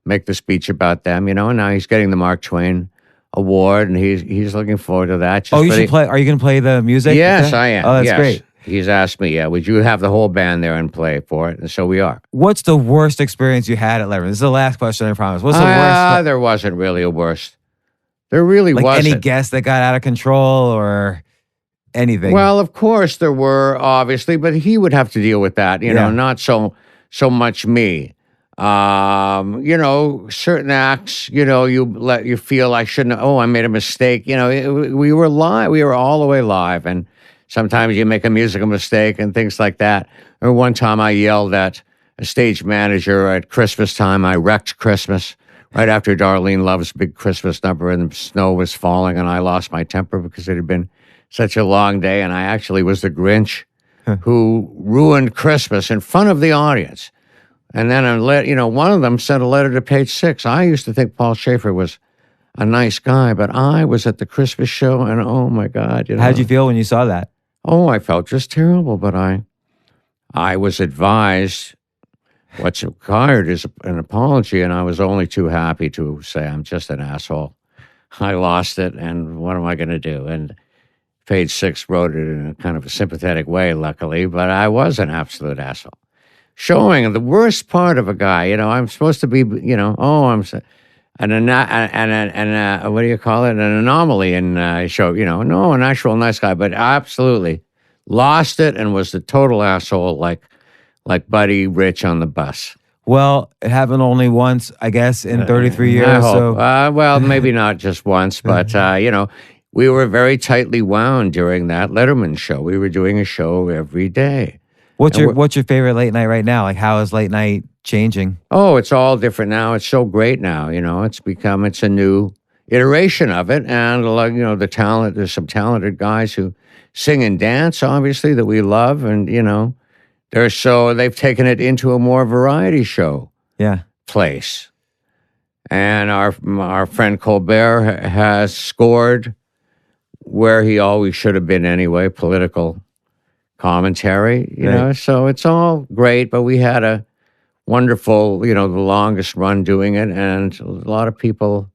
[SPEAKER 5] make the speech about them, and now he's getting the Mark Twain Award, and he's looking forward to that.
[SPEAKER 6] You should play. Are you going to play the music?
[SPEAKER 5] Yes, I am.
[SPEAKER 6] Oh, that's great.
[SPEAKER 5] He's asked me, would you have the whole band there and play for it? And so we are.
[SPEAKER 6] What's the worst experience you had at Letterman? This is the last question, I promise. What's the worst?
[SPEAKER 5] There wasn't really a worst. There really wasn't.
[SPEAKER 6] Any guest that got out of control or anything?
[SPEAKER 5] Well, of course there were, obviously, but he would have to deal with that, not so much me. Certain acts, you feel I shouldn't, I made a mistake. We were live. We were all the way live, and sometimes you make a musical mistake and things like that. Or one time I yelled at a stage manager at Christmas time. I wrecked Christmas right after Darlene Love's big Christmas number, and the snow was falling, and I lost my temper because it had been such a long day, and I actually was the Grinch who ruined Christmas in front of the audience. And then one of them sent a letter to Page Six. I used to think Paul Shaffer was a nice guy. But I was at the Christmas show, and oh my God,
[SPEAKER 6] How'd you feel when you saw that?
[SPEAKER 5] Oh, I felt just terrible. But I was advised what's required is an apology, and I was only too happy to say I'm just an asshole. I lost it, and what am I going to do? And Page Six wrote it in a kind of a sympathetic way, luckily, but I was an absolute asshole. Showing the worst part of a guy, I'm supposed to be, what do you call it? An anomaly in a show, no, an actual nice guy, but absolutely lost it and was the total asshole, like Buddy Rich on the bus.
[SPEAKER 6] Well, it happened only once, I guess, in 33 years.
[SPEAKER 5] I hope.
[SPEAKER 6] So,
[SPEAKER 5] well, maybe not just once, but we were very tightly wound during that Letterman show. We were doing a show every day.
[SPEAKER 6] What's your favorite late night right now? Like, how is late night changing?
[SPEAKER 5] Oh, it's all different now. It's so great now. It's a new iteration of it, and the talent. There's some talented guys who sing and dance, obviously, that we love, and they've taken it into a more variety show place. And our friend Colbert has scored where he always should have been anyway, political commentary, so it's all great, but we had a wonderful, the longest run doing it, and a lot of people,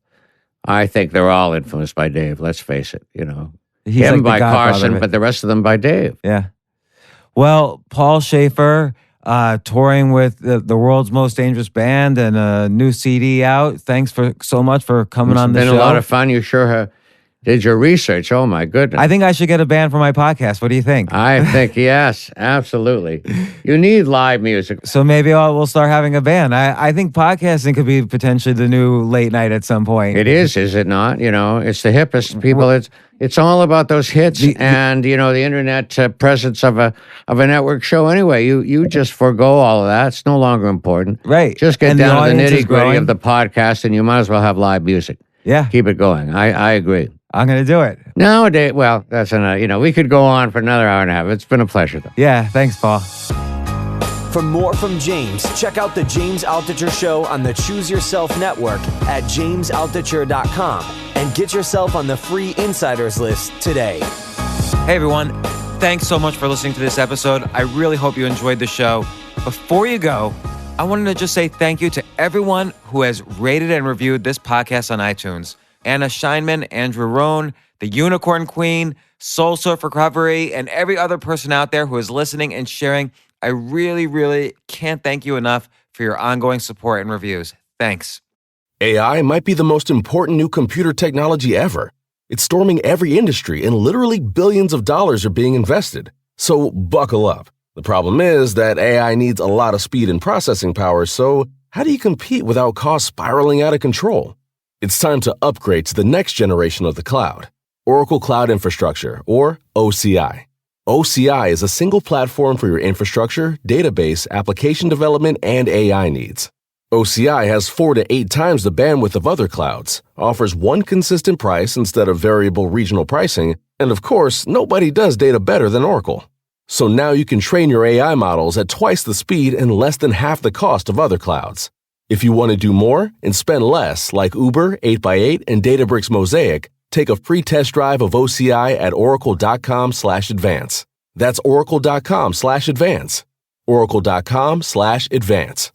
[SPEAKER 5] I think they're all influenced by Dave, let's face it,
[SPEAKER 6] He's
[SPEAKER 5] him
[SPEAKER 6] like
[SPEAKER 5] by Carson, but the rest of them by Dave.
[SPEAKER 6] Yeah. Well, Paul Shaffer, touring with the world's most dangerous band and a new CD out. Thanks so much for coming on the show.
[SPEAKER 5] It's been a lot of fun. You sure did your research. Oh, my goodness.
[SPEAKER 6] I think I should get a band for my podcast. What do you think?
[SPEAKER 5] I think, yes, absolutely. You need live music.
[SPEAKER 6] So maybe we'll start having a band. I think podcasting could be potentially the new late night at some point.
[SPEAKER 5] It is it not? It's the hippest people. It's all about those hits and, the internet presence of a network show anyway. You just forego all of that. It's no longer important.
[SPEAKER 6] Right.
[SPEAKER 5] Just get down to the nitty-gritty of the podcast, and you might as well have live music.
[SPEAKER 6] Yeah.
[SPEAKER 5] Keep it going. I agree.
[SPEAKER 6] I'm going to do it.
[SPEAKER 5] Nowadays, well, that's we could go on for another hour and a half. It's been a pleasure, though.
[SPEAKER 6] Yeah, thanks, Paul.
[SPEAKER 4] For more from James, check out The James Altucher Show on the Choose Yourself Network at jamesaltucher.com and get yourself on the free Insiders list today.
[SPEAKER 6] Hey, everyone. Thanks so much for listening to this episode. I really hope you enjoyed the show. Before you go, I wanted to just say thank you to everyone who has rated and reviewed this podcast on iTunes. Anna Scheinman, Andrew Rohn, the Unicorn Queen, Soul Surf Recovery, and every other person out there who is listening and sharing. I really, really can't thank you enough for your ongoing support and reviews. Thanks.
[SPEAKER 8] AI might be the most important new computer technology ever. It's storming every industry, and literally billions of dollars are being invested. So buckle up. The problem is that AI needs a lot of speed and processing power, so how do you compete without costs spiraling out of control? It's time to upgrade to the next generation of the cloud, Oracle Cloud Infrastructure, or OCI. OCI is a single platform for your infrastructure, database, application development, and AI needs. OCI has 4 to 8 times the bandwidth of other clouds, offers one consistent price instead of variable regional pricing, and of course, nobody does data better than Oracle. So now you can train your AI models at twice the speed and less than half the cost of other clouds. If you want to do more and spend less, like Uber, 8x8, and Databricks Mosaic, take a free test drive of OCI at oracle.com/advance. That's oracle.com/advance. Oracle.com/advance.